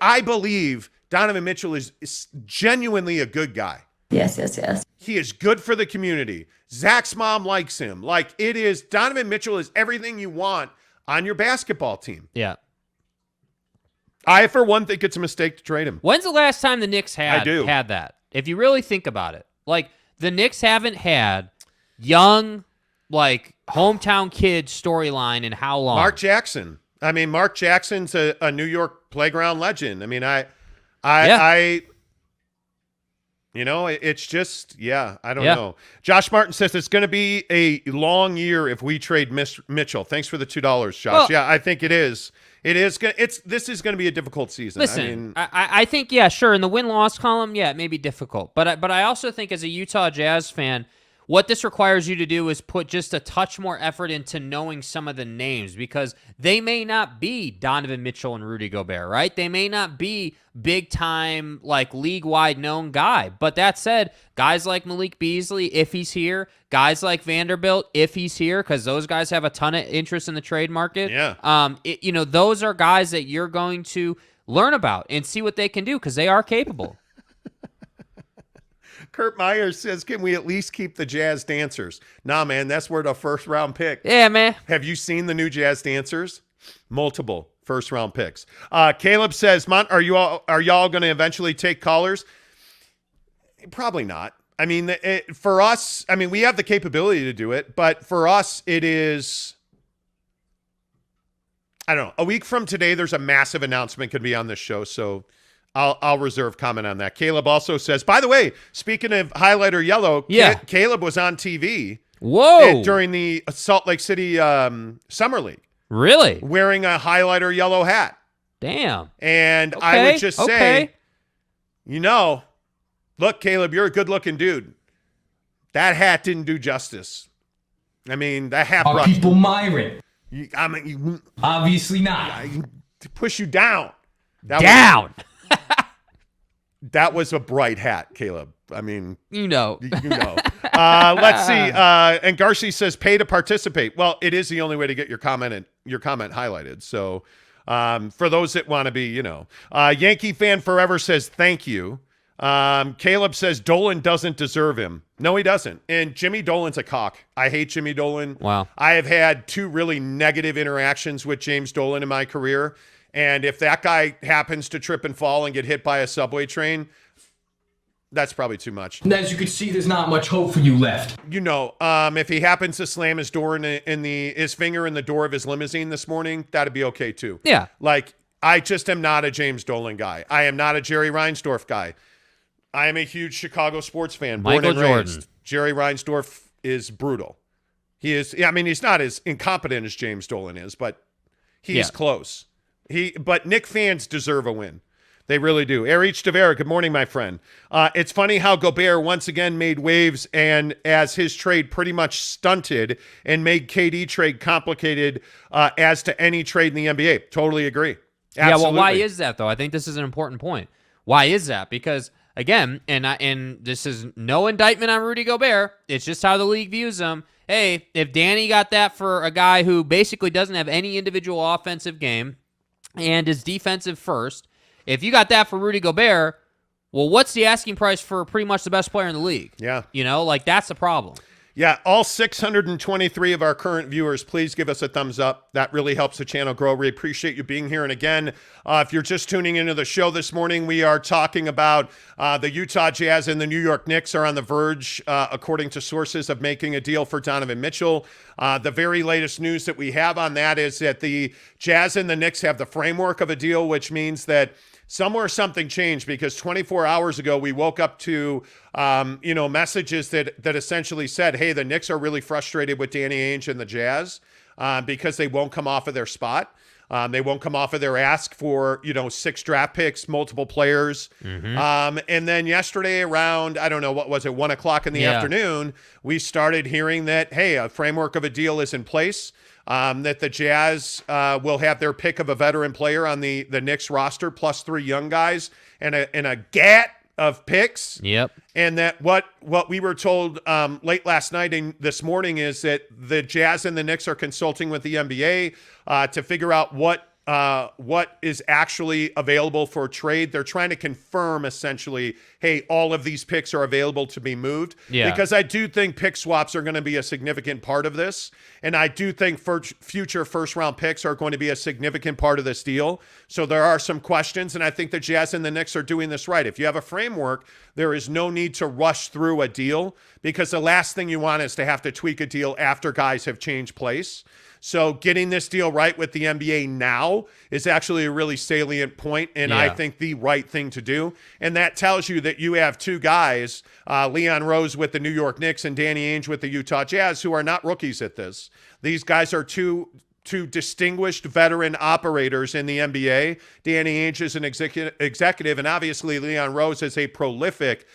I believe Donovan Mitchell is genuinely a good guy. Yes. He is good for the community. Zach's mom likes him. Donovan Mitchell is everything you want on your basketball team. Yeah. I, for one, think it's a mistake to trade him. When's the last time the Knicks had that? If you really think about it. The Knicks haven't had young, hometown kid storyline in how long? Mark Jackson. Mark Jackson's a New York playground legend. It's just, I don't know. Josh Martin says it's going to be a long year if we trade Mitchell. Thanks for the $2, Josh. Well, I think it is. This is going to be a difficult season. Listen, I think, sure, in the win-loss column, it may be difficult. But I also think as a Utah Jazz fan, what this requires you to do is put just a touch more effort into knowing some of the names because they may not be Donovan Mitchell and Rudy Gobert, right? They may not be big-time, league-wide known guy. But that said, guys like Malik Beasley, if he's here, guys like Vanderbilt, if he's here, because those guys have a ton of interest in the trade market. Yeah. Those are guys that you're going to learn about and see what they can do because they are capable. Kurt Myers says, can we at least keep the Jazz dancers? Nah, man, that's worth a first-round pick. Yeah, man. Have you seen the new Jazz dancers? Multiple first-round picks. Caleb says, are y'all going to eventually take callers? Probably not. For us, we have the capability to do it, but for us, it is, I don't know. A week from today, there's a massive announcement could be on this show, so I'll reserve comment on that. Caleb also says, by the way, speaking of highlighter yellow, Caleb was on TV. Whoa! During the Salt Lake City Summer League. Really? Wearing a highlighter yellow hat. Damn. And I would just say, look, Caleb, you're a good-looking dude. That hat didn't do justice. I mean, the half Are people Myron? Obviously not. To push you down. That was a bright hat, Caleb. I mean, you know. Let's see. And Garcia says, "Pay to participate." Well, it is the only way to get your comment highlighted. So, for those that want to be, Yankee fan forever says thank you. Caleb says Dolan doesn't deserve him. No, he doesn't. And Jimmy Dolan's a cock. I hate Jimmy Dolan. Wow. I have had 2 really negative interactions with James Dolan in my career. And if that guy happens to trip and fall and get hit by a subway train, that's probably too much. And as you can see, there's not much hope for you left. If he happens to slam his door his finger in the door of his limousine this morning, that'd be okay too. Yeah. Like, I just am not a James Dolan guy. I am not a Jerry Reinsdorf guy. I am a huge Chicago sports fan. Born and raised. Jerry Reinsdorf is brutal. He is. I mean, he's not as incompetent as James Dolan is, but he's close. But Knick fans deserve a win. They really do. Erich Tavera, good morning, my friend. It's funny how Gobert once again made waves, and as his trade pretty much stunted and made KD trade complicated as to any trade in the NBA. Totally agree. Absolutely. Yeah, well, why is that, though? I think this is an important point. Why is that? Because, again, and this is no indictment on Rudy Gobert. It's just how the league views him. Hey, if Danny got that for a guy who basically doesn't have any individual offensive game and is defensive first, if you got that for Rudy Gobert, well, what's the asking price for pretty much the best player in the league? Yeah. That's the problem. Yeah, all 623 of our current viewers, please give us a thumbs up. That really helps the channel grow. We appreciate you being here. And again, if you're just tuning into the show this morning, we are talking about the Utah Jazz and the New York Knicks are on the verge, according to sources, of making a deal for Donovan Mitchell. The very latest news that we have on that is that the Jazz and the Knicks have the framework of a deal, which means that somewhere something changed, because 24 hours ago we woke up to messages that essentially said, hey, the Knicks are really frustrated with Danny Ainge and the Jazz because they won't come off of their spot. They won't come off of their ask for 6 draft picks, multiple players. Mm-hmm. And then yesterday around, I don't know, what was it, 1 o'clock in the afternoon, we started hearing that, hey, a framework of a deal is in place. That the Jazz will have their pick of a veteran player on the Knicks roster, plus 3 young guys and a gat of picks. Yep. And that what we were told late last night and this morning is that the Jazz and the Knicks are consulting with the NBA to figure out what is actually available for trade. They're trying to confirm, essentially, hey, all of these picks are available to be moved. Yeah. Because I do think pick swaps are going to be a significant part of this. And I do think future first-round picks are going to be a significant part of this deal. So there are some questions, and I think the Jazz and the Knicks are doing this right. If you have a framework, there is no need to rush through a deal, because the last thing you want is to have to tweak a deal after guys have changed place. So getting this deal right with the NBA now is actually a really salient point, and I think the right thing to do. And that tells you that you have 2 guys, Leon Rose with the New York Knicks and Danny Ainge with the Utah Jazz, who are not rookies at this. These guys are two distinguished veteran operators in the NBA. Danny Ainge is an executive, and obviously Leon Rose is a prolific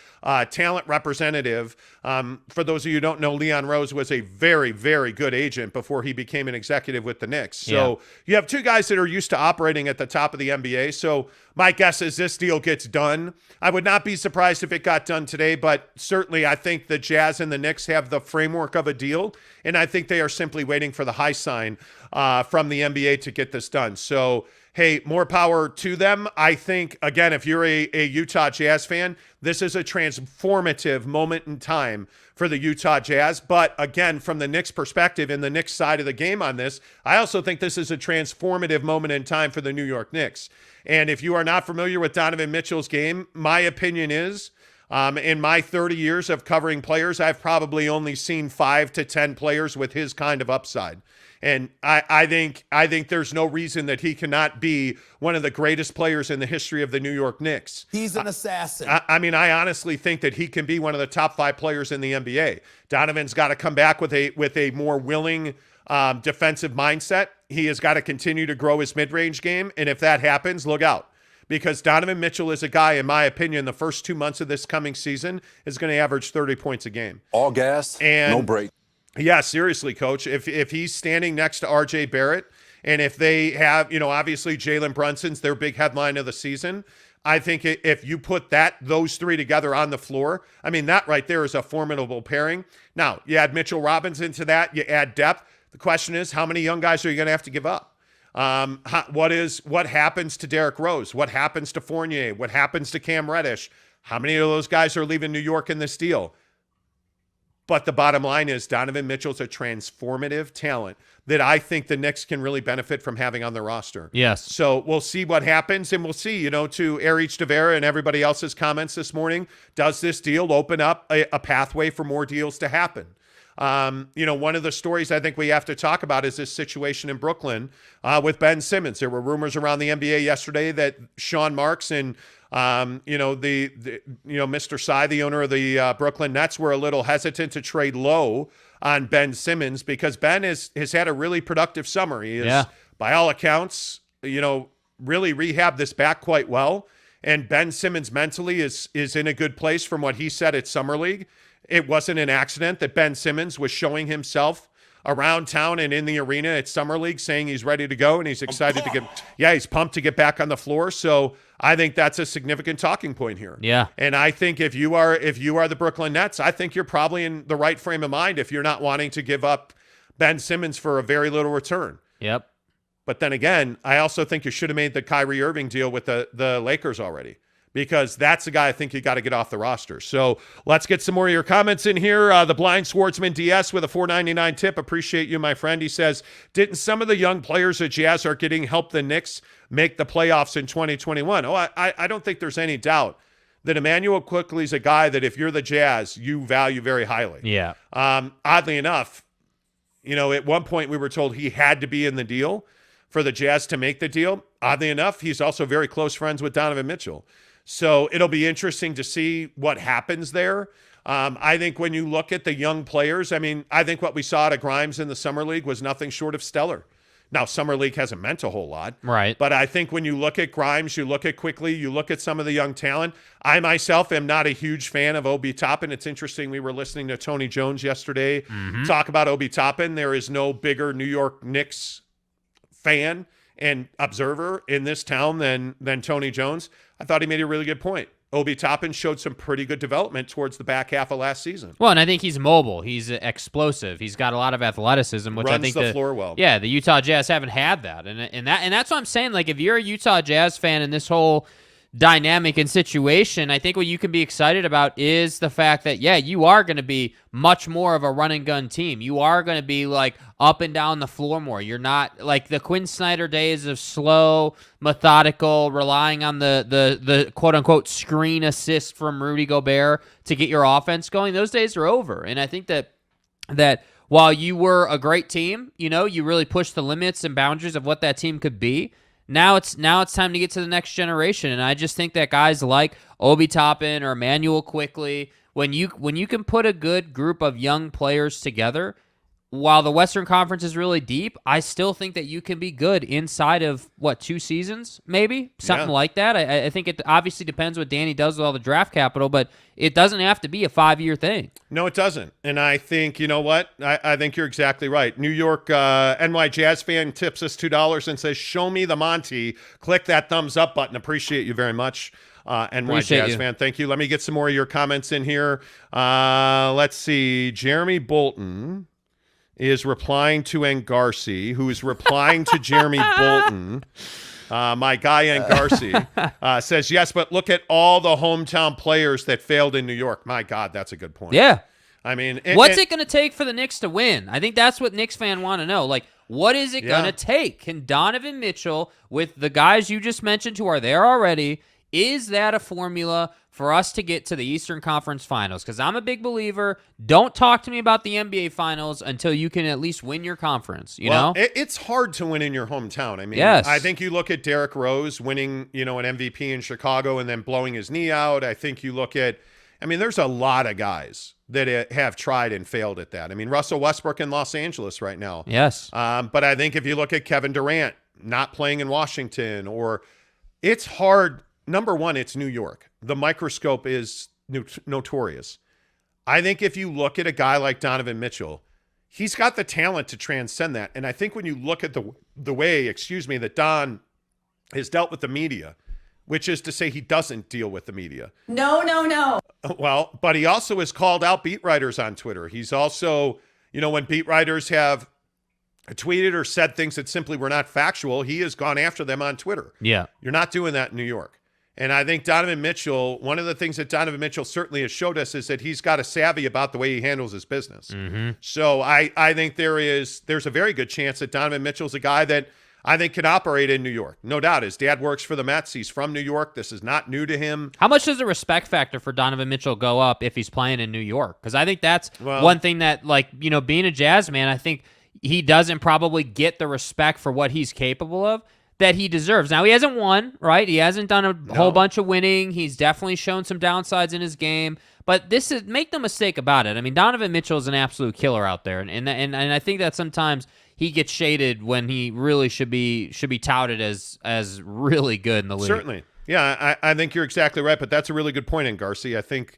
talent representative. For those of you who don't know, Leon Rose was a very, very good agent before he became an executive with the Knicks. So you have 2 guys that are used to operating at the top of the NBA. So my guess is this deal gets done. I would not be surprised if it got done today, but certainly I think the Jazz and the Knicks have the framework of a deal, and I think they are simply waiting for the high sign from the NBA to get this done. So, hey, more power to them. I think, again, if you're a Utah Jazz fan, this is a transformative moment in time for the Utah Jazz. But again, from the Knicks perspective and the Knicks side of the game on this, I also think this is a transformative moment in time for the New York Knicks. And if you are not familiar with Donovan Mitchell's game, my opinion is, in my 30 years of covering players, I've probably only seen 5 to 10 players with his kind of upside. And I think there's no reason that he cannot be one of the greatest players in the history of the New York Knicks. He's an assassin. I honestly think that he can be one of the top 5 players in the NBA. Donovan's got to come back with a more willing defensive mindset. He has got to continue to grow his mid-range game. And if that happens, look out. Because Donovan Mitchell is a guy, in my opinion, the first 2 months of this coming season is going to average 30 points a game. All gas, no break. Yeah, seriously, coach. If he's standing next to RJ Barrett, and if they have, obviously Jalen Brunson's their big headline of the season, I think if you put those three together on the floor, I mean, that right there is a formidable pairing. Now, you add Mitchell Robinson into that, you add depth. The question is, how many young guys are you going to have to give up? What happens to Derrick Rose? What happens to Fournier? What happens to Cam Reddish? How many of those guys are leaving New York in this deal? But the bottom line is Donovan Mitchell's a transformative talent that I think the Knicks can really benefit from having on their roster. Yes. So we'll see what happens, and we'll see, to Erich Devera and everybody else's comments this morning, does this deal open up a pathway for more deals to happen? One of the stories I think we have to talk about is this situation in Brooklyn with Ben Simmons. There were rumors around the NBA yesterday that Sean Marks and Mr. Sy, the owner of the Brooklyn Nets, were a little hesitant to trade low on Ben Simmons because Ben has had a really productive summer. He is, by all accounts, really rehabbed this back quite well. And Ben Simmons mentally is in a good place from what he said at Summer League. It wasn't an accident that Ben Simmons was showing himself around town and in the arena at Summer League saying he's ready to go and he's excited he's pumped to get back on the floor. So I think that's a significant talking point here. Yeah. And I think if you are the Brooklyn Nets, I think you're probably in the right frame of mind if you're not wanting to give up Ben Simmons for a very little return. Yep. But then again, I also think you should have made the Kyrie Irving deal with the Lakers already, because that's the guy I think you got to get off the roster. So let's get some more of your comments in here. The Blind Swordsman DS with a $4.99 tip. Appreciate you, my friend. He says, didn't some of the young players at Jazz are getting help the Knicks make the playoffs in 2021? Oh, I don't think there's any doubt that Emmanuel Quickley is a guy that if you're the Jazz, you value very highly. Yeah. Oddly enough, at one point we were told he had to be in the deal for the Jazz to make the deal. Oddly enough, he's also very close friends with Donovan Mitchell. So it'll be interesting to see what happens there. I think when you look at the young players, I think what we saw out of Grimes in the Summer League was nothing short of stellar. Now, Summer League hasn't meant a whole lot. Right. But I think when you look at Grimes, you look at Quickley, you look at some of the young talent. I myself am not a huge fan of Obi Toppin. It's interesting. We were listening to Tony Jones yesterday talk about Obi Toppin. There is no bigger New York Knicks fan and observer in this town than Tony Jones. I thought he made a really good point. Obi Toppin showed some pretty good development towards the back half of last season. Well, and I think he's mobile. He's explosive. He's got a lot of athleticism, which Runs I think the floor well. Yeah, the Utah Jazz haven't had that, and that's what I'm saying. Like, if you're a Utah Jazz fan in this whole dynamic and situation, I think what you can be excited about is the fact that, you are going to be much more of a run and gun team. You are going to be like up and down the floor more. You're not like the Quinn Snyder days of slow, methodical, relying on the quote unquote screen assist from Rudy Gobert to get your offense going. Those days are over. And I think that while you were a great team, you really pushed the limits and boundaries of what that team could be. Now it's time to get to the next generation, and I just think that guys like Obi Toppin or Emmanuel Quickley, when you can put a good group of young players together, while the Western Conference is really deep, I still think that you can be good inside of, 2 seasons, maybe? Something like that. I think it obviously depends what Danny does with all the draft capital, but it doesn't have to be a 5-year thing. No, it doesn't. And I think, you know what? I think you're exactly right. New York NY Jazz fan tips us $2 and says, show me the Monty. Click that thumbs up button. Appreciate you very much. NY Appreciate Jazz fan. Thank you. Let me get some more of your comments in here. Let's see. Jeremy Bolton is replying to Ngarsi, who is replying to Jeremy Bolton. My guy Ngarsi says, yes, but look at all the hometown players that failed in New York. My God, that's a good point. Yeah. What's it going to take for the Knicks to win? I think that's what Knicks fans want to know. Like, what is it going to take? Can Donovan Mitchell, with the guys you just mentioned who are there already, is that a formula for us to get to the Eastern Conference Finals? Because I'm a big believer, don't talk to me about the NBA Finals until you can at least win your conference, you know? It's hard to win in your hometown. Yes. I think you look at Derrick Rose winning, an MVP in Chicago and then blowing his knee out. I think you look at, there's a lot of guys that have tried and failed at that. Russell Westbrook in Los Angeles right now. Yes. But I think if you look at Kevin Durant not playing in Washington, or it's hard. Number one, it's New York. The microscope is notorious. I think if you look at a guy like Donovan Mitchell, he's got the talent to transcend that. And I think when you look at the way, that Don has dealt with the media, which is to say he doesn't deal with the media. No. Well, but he also has called out beat writers on Twitter. He's also, when beat writers have tweeted or said things that simply were not factual, he has gone after them on Twitter. Yeah. You're not doing that in New York. And I think Donovan Mitchell, one of the things that Donovan Mitchell certainly has showed us is that he's got a savvy about the way he handles his business. Mm-hmm. So I think there's a very good chance that Donovan Mitchell's a guy that I think can operate in New York. No doubt. His dad works for the Mets. He's from New York. This is not new to him. How much does the respect factor for Donovan Mitchell go up if he's playing in New York? Because I think that's one thing that, being a Jazz man, I think he doesn't probably get the respect for what he's capable of that he deserves. Now, he hasn't won, right? He hasn't done a whole bunch of winning. He's definitely shown some downsides in his game. But make no mistake about it. I mean, Donovan Mitchell is an absolute killer out there. And I think that sometimes he gets shaded when he really should be touted as really good in the league. Certainly. Yeah, I think you're exactly right, but that's a really good point in Garcia. I think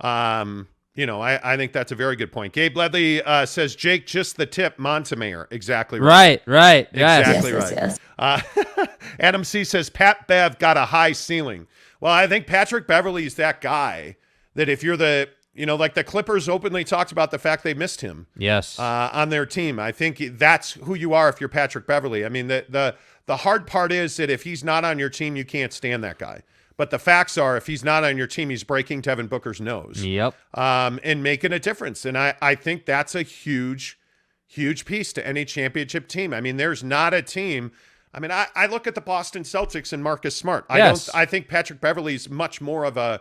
I think that's a very good point. Gabe Ledley says, Jake, just the tip, Montemayor. Exactly right. Right. Exactly Yes. Adam C says, Pat Bev got a high ceiling. Well, I think Patrick Beverley is that guy that if you're like the Clippers openly talked about the fact they missed him. Yes. On their team. I think that's who you are if you're Patrick Beverley. I mean, the hard part is that if he's not on your team, you can't stand that guy. But the facts are, if he's not on your team, he's breaking Devin Booker's nose. Yep. And making a difference. And I think that's a huge, huge piece to any championship team. I mean, there's not a team. I mean, I look at the Boston Celtics and Marcus Smart. I think Patrick Beverley's much more of a,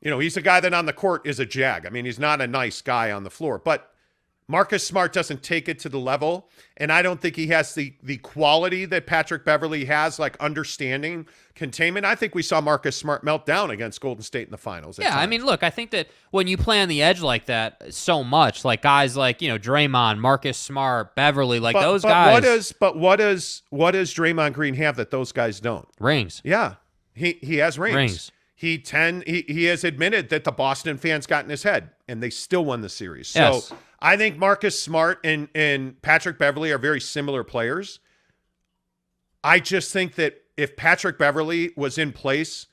he's a guy that on the court is a jag. I mean, he's not a nice guy on the floor. But Marcus Smart doesn't take it to the level, and I don't think he has the quality that Patrick Beverley has, like understanding, containment. I think we saw Marcus Smart melt down against Golden State in the finals. Yeah, I mean, look, I think that when you play on the edge like that so much, like guys like, Draymond, Marcus Smart, Beverley, those guys. What does Draymond Green have that those guys don't? Rings. Yeah, he has rings. He has admitted that the Boston fans got in his head, and they still won the series. So yes. I think Marcus Smart and Patrick Beverley are very similar players. I just think that if Patrick Beverley was in place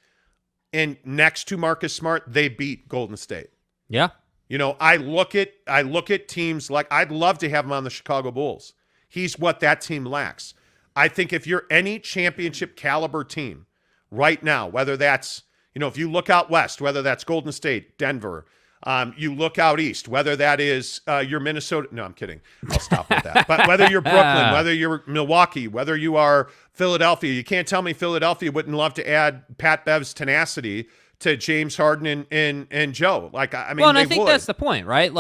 and next to Marcus Smart, they beat Golden State. Yeah. I look at teams like I'd love to have him on the Chicago Bulls. He's what that team lacks. I think if you're any championship caliber team right now, whether that's if you look out west, whether that's Golden State, Denver, you look out east, whether that is your Minnesota. No, I'm kidding. I'll stop with that. But whether you're Brooklyn, whether you're Milwaukee, whether you are Philadelphia, you can't tell me Philadelphia wouldn't love to add Pat Bev's tenacity to James Harden and Joe. I think that's the point, right?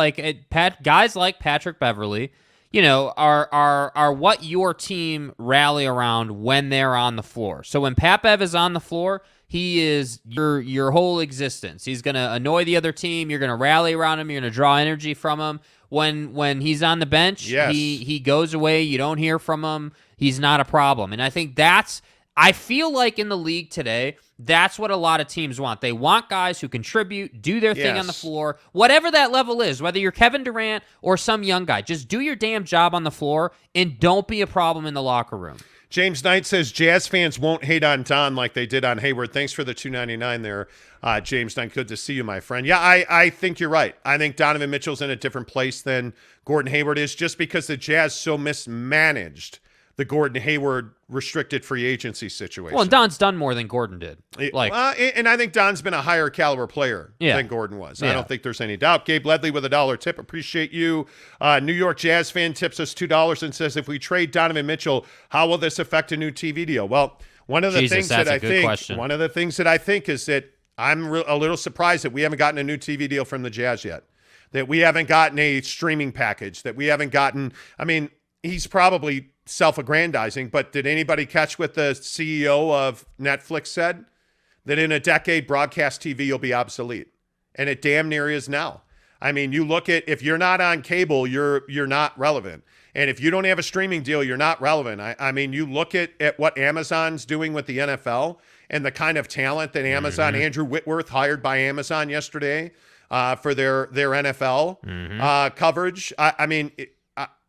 Guys like Patrick Beverley, are what your team rally around when they're on the floor. So when Pat Bev is on the floor, he is your whole existence. He's going to annoy the other team. You're going to rally around him. You're going to draw energy from him. When he's on the bench, yes. he goes away. You don't hear from him. He's not a problem. And I think I feel like in the league today, that's what a lot of teams want. They want guys who contribute, do their thing on the floor, whatever that level is, whether you're Kevin Durant or some young guy. Just do your damn job on the floor and don't be a problem in the locker room. James Knight says Jazz fans won't hate on Don like they did on Hayward. Thanks for the $2.99 there, James Knight. Good to see you, my friend. Yeah, I think you're right. I think Donovan Mitchell's in a different place than Gordon Hayward is just because the Jazz so mismanaged the Gordon Hayward restricted free agency situation. Well, and Don's done more than Gordon did. And I think Don's been a higher caliber player than Gordon was. I don't think there's any doubt. Gabe Ledley with $1 tip. Appreciate you. New York Jazz fan tips us $2 and says, if we trade Donovan Mitchell, how will this affect a new TV deal? Well, one of the things that I think is that I'm a little surprised that we haven't gotten a new TV deal from the Jazz yet, that we haven't gotten a streaming package, that we haven't gotten, he's probably self-aggrandizing, but did anybody catch what the CEO of Netflix said? That in a decade, broadcast TV will be obsolete. And it damn near is now. You look at, if you're not on cable, you're not relevant. And if you don't have a streaming deal, you're not relevant. You look at what Amazon's doing with the NFL and the kind of talent that Amazon, Andrew Whitworth hired by Amazon yesterday for their NFL coverage.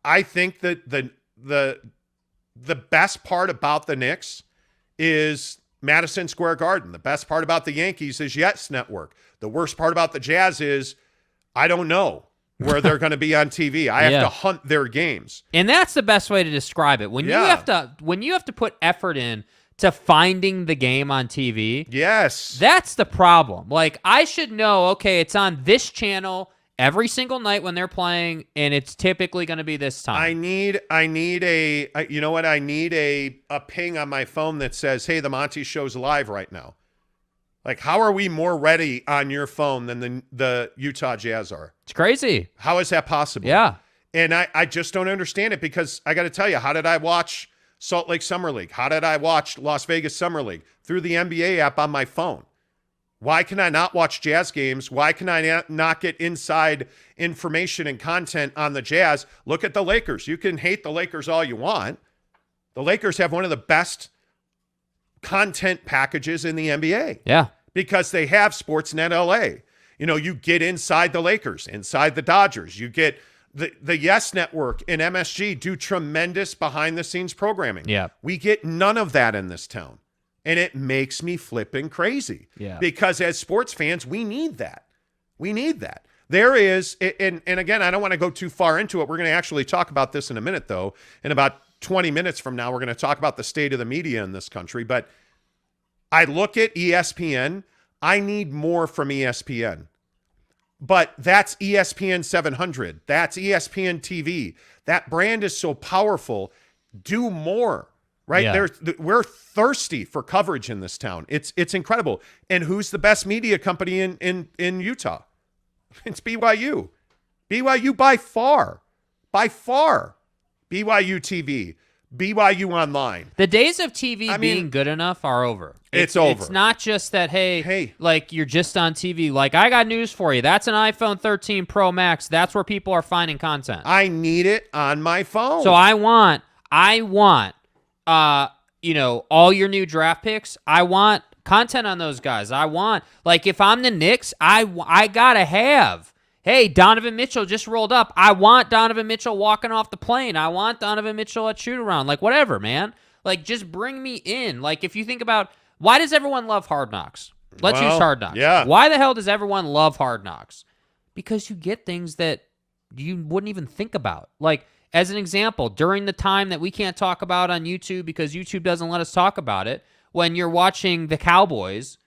I think that the best part about the Knicks is Madison Square Garden. The best part about the Yankees is Yes Network. The worst part about the Jazz is I don't know where they're going to be on TV. I have to hunt their games. And that's the best way to describe it. When you have to put effort in to finding the game on TV. Yes. That's the problem. Like, I should know, okay, it's on this channel every single night when they're playing, and it's typically going to be this time. I need a ping on my phone that says, hey, the Monty Show's live right now. Like, how are we more ready on your phone than the Utah Jazz are? It's crazy. How is that possible? Yeah. And I just don't understand it, because I got to tell you, how did I watch Salt Lake Summer League? How did I watch Las Vegas Summer League? Through the NBA app on my phone. Why can I not watch Jazz games? Why can I not get inside information and content on the Jazz? Look at the Lakers. You can hate the Lakers all you want. The Lakers have one of the best content packages in the NBA. Yeah. Because they have Sportsnet LA. You know, you get inside the Lakers, inside the Dodgers. You get the Yes Network and MSG do tremendous behind-the-scenes programming. Yeah. We get none of that in this town. And it makes me flipping crazy. Yeah. Because as sports fans, we need that. We need that. There is, and again, I don't want to go too far into it. We're going to actually talk about this in a minute, though. In about 20 minutes from now, we're going to talk about the state of the media in this country. But I look at ESPN. I need more from ESPN. But that's ESPN 700. That's ESPN TV. That brand is so powerful. Do more. Right? Yeah. We're thirsty for coverage in this town. It's incredible. And who's the best media company in Utah? It's BYU. BYU by far. By far. BYU TV. BYU Online. The days of TV being good enough are over. It's over. It's not just that, hey, like, you're just on TV. Like, I got news for you. That's an iPhone 13 Pro Max. That's where people are finding content. I need it on my phone. So I want all your new draft picks. I want content on those guys. I want, like, if I'm the Knicks, I gotta have, hey, Donovan Mitchell just rolled up. I want Donovan Mitchell walking off the plane. I want Donovan Mitchell at shoot around. Like, whatever, man. Like, just bring me in. Like, if you think about, why does everyone love Hard Knocks? Let's use Hard Knocks. Yeah. Why the hell does everyone love Hard Knocks? Because you get things that you wouldn't even think about. Like, as an example, during the time that we can't talk about on YouTube because YouTube doesn't let us talk about it, when you're watching the Cowboys,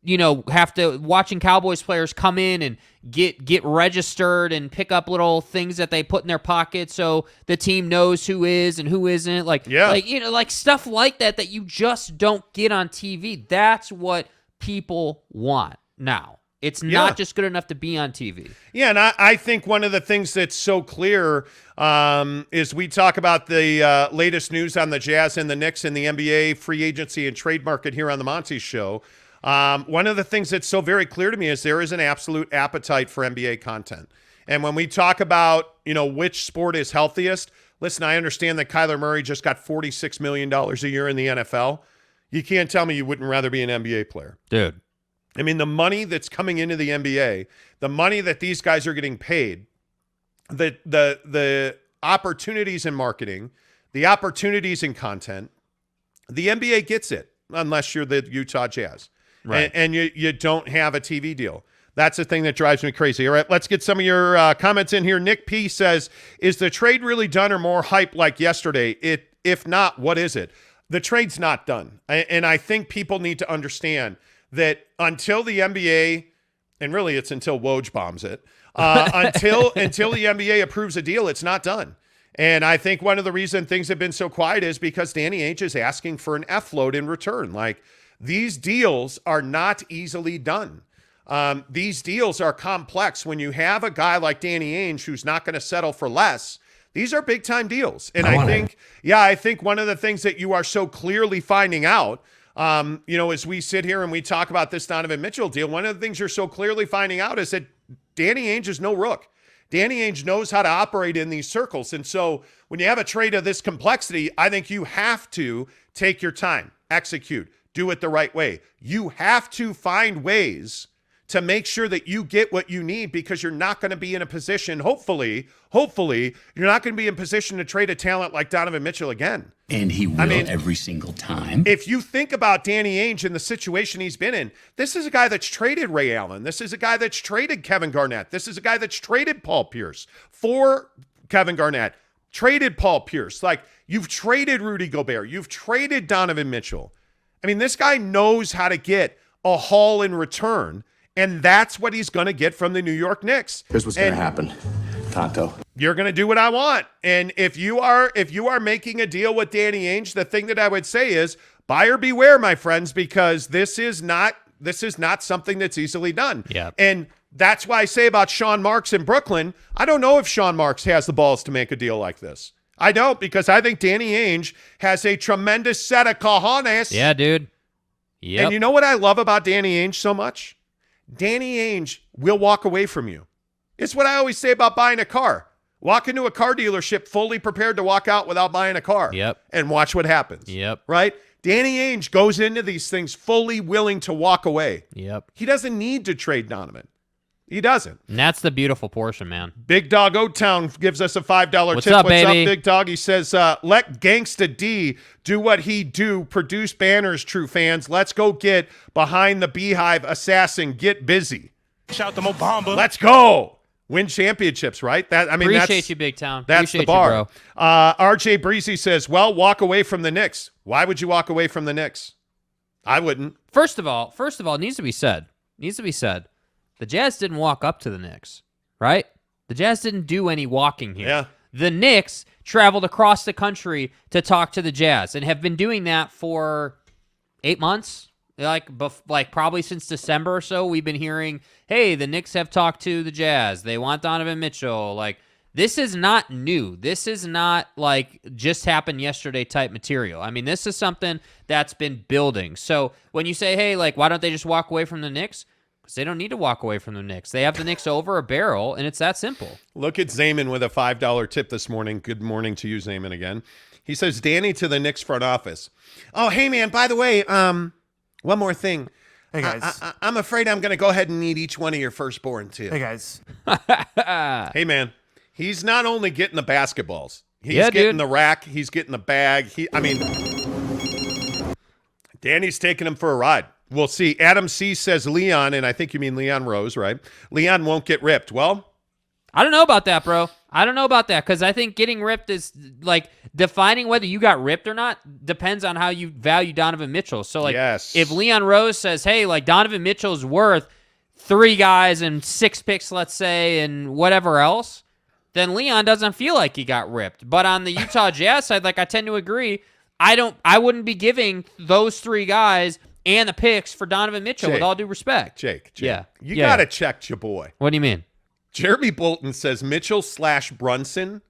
watching Cowboys players come in and get registered and pick up little things that they put in their pocket so the team knows who is and who isn't. Like stuff like that you just don't get on TV. That's what people want now. It's not just good enough to be on TV. Yeah, and I think one of the things that's so clear is we talk about the latest news on the Jazz and the Knicks and the NBA free agency and trade market here on the Monty Show. One of the things that's so very clear to me is there is an absolute appetite for NBA content. And when we talk about, which sport is healthiest, listen, I understand that Kyler Murray just got $46 million a year in the NFL. You can't tell me you wouldn't rather be an NBA player. Dude. I mean, the money that's coming into the NBA, the money that these guys are getting paid, the opportunities in marketing, the opportunities in content, the NBA gets it unless you're the Utah Jazz. Right. And you don't have a TV deal. That's the thing that drives me crazy. All right, let's get some of your comments in here. Nick P says, is the trade really done or more hype like yesterday? If not, what is it? The trade's not done. And I think people need to understand that until the NBA, and really it's until Woj bombs it, until the NBA approves a deal, it's not done. And I think one of the reasons things have been so quiet is because Danny Ainge is asking for an F-load in return. Like, these deals are not easily done. These deals are complex. When you have a guy like Danny Ainge who's not going to settle for less, these are big-time deals. And I think one of the things that you are so clearly finding out, as we sit here and we talk about this Donovan Mitchell deal, one of the things you're so clearly finding out is that Danny Ainge is no rook. Danny Ainge knows how to operate in these circles. And so when you have a trade of this complexity, I think you have to take your time, execute, do it the right way. You have to find ways to make sure that you get what you need, because you're not going to be in a position, hopefully, you're not going to be in position to trade a talent like Donovan Mitchell again. And he will every single time. If you think about Danny Ainge and the situation he's been in, this is a guy that's traded Ray Allen. This is a guy that's traded Kevin Garnett. This is a guy that's traded Paul Pierce for Kevin Garnett, traded Paul Pierce. Like, you've traded Rudy Gobert. You've traded Donovan Mitchell. I mean, this guy knows how to get a haul in return, and that's what he's going to get from the New York Knicks. Here's what's going to happen, Tonto. You're going to do what I want. And if you are making a deal with Danny Ainge, the thing that I would say is buyer beware, my friends, because this is not something that's easily done. Yeah. And that's why I say about Sean Marks in Brooklyn, I don't know if Sean Marks has the balls to make a deal like this. I don't, because I think Danny Ainge has a tremendous set of cojones. Yeah, dude. Yep. And you know what I love about Danny Ainge so much? Danny Ainge will walk away from you. It's what I always say about buying a car. Walk into a car dealership fully prepared to walk out without buying a car. Yep. And watch what happens. Yep. Right? Danny Ainge goes into these things fully willing to walk away. Yep. He doesn't need to trade Donovan. He doesn't. And that's the beautiful portion, man. Big Dog O-Town gives us a $5 What's tip. up, What's baby? up, Big Dog? He says, let Gangsta D do what he do, produce banners, true fans. Let's go get behind the beehive assassin. Get busy. Shout out to Mo Bamba. Let's go. Win championships, right? Appreciate you, Big Town. That's Appreciate the bar. you, bro. RJ Breezy says, well, walk away from the Knicks. Why would you walk away from the Knicks? I wouldn't. First of all, it needs to be said. The Jazz didn't walk up to the Knicks, right? The Jazz didn't do any walking here. Yeah. The Knicks traveled across the country to talk to the Jazz and have been doing that for 8 months. Like probably since December or so, we've been hearing, hey, the Knicks have talked to the Jazz. They want Donovan Mitchell. Like, this is not new. This is not like just happened yesterday type material. I mean, this is something that's been building. So when you say, hey, like, why don't they just walk away from the Knicks? Because they don't need to walk away from the Knicks. They have the Knicks over a barrel, and it's that simple. Look at Zayman with a $5 tip this morning. Good morning to you, Zayman, again. He says, Danny to the Knicks front office. Oh, hey, man, by the way, one more thing. Hey, guys. I'm afraid I'm going to go ahead and need each one of your firstborn, too. Hey, guys. Hey, man, he's not only getting the basketballs. He's Yeah, getting dude. the rack. He's getting the bag. Danny's taking him for a ride. We'll see. Adam C. says Leon, and I think you mean Leon Rose, right? Leon won't get ripped. Well, I don't know about that, bro. I don't know about that because I think getting ripped is like defining whether you got ripped or not depends on how you value Donovan Mitchell. So, like, Yes. if Leon Rose says, hey, like, Donovan Mitchell's worth 3 guys and 6 picks, let's say, and whatever else, then Leon doesn't feel like he got ripped. But on the Utah Jazz side, like, I tend to agree. I wouldn't be giving those 3 guys and the picks for Donovan Mitchell, Jake. with all due respect. Jake. Yeah. You Yeah. got to check your boy. What do you mean? Jeremy Bolton says Mitchell/Brunson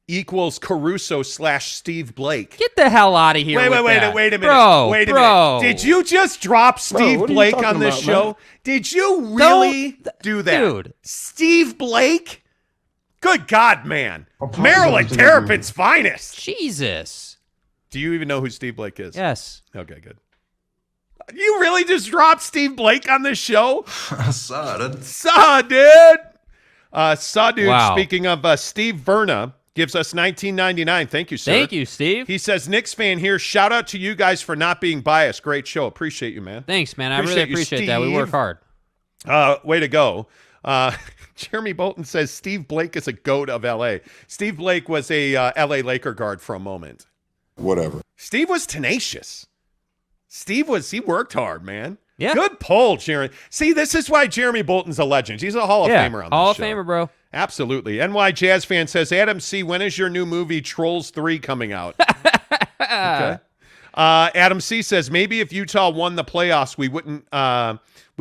equals Caruso/Steve Blake. Get the hell out of here. Wait a minute. Bro, Wait a bro. minute. Did you just drop Steve what are you Blake talking on this about, show? man? Did you really do that? Dude. Steve Blake? Good God, man. apologize Maryland to Terrapin's finest. Jesus. Do you even know who Steve Blake is? Yes. Okay, good. You really just dropped Steve Blake on this show? Saw, dude. Saw, dude. Dude, Wow. speaking of Steve Verna, gives us $19.99. Thank you, sir. Thank you, Steve. He says, Knicks fan here. Shout out to you guys for not being biased. Great show. Appreciate you, man. Thanks, man. I really Appreciate you, appreciate that. We work Steve. hard. Way to go. Jeremy Bolton says Steve Blake is a GOAT of L.A. Steve Blake was a L.A. Laker guard for a moment. Whatever. Steve was tenacious. He worked hard, man. Yeah. Good pull, Jeremy. See, this is why Jeremy Bolton's a legend. He's a Hall of Yeah, Famer on Hall this of show. Famer, bro. Absolutely. NY Jazz fan says, Adam C., when is your new movie Trolls 3 coming out? Okay. Adam C. says, maybe if Utah won the playoffs, we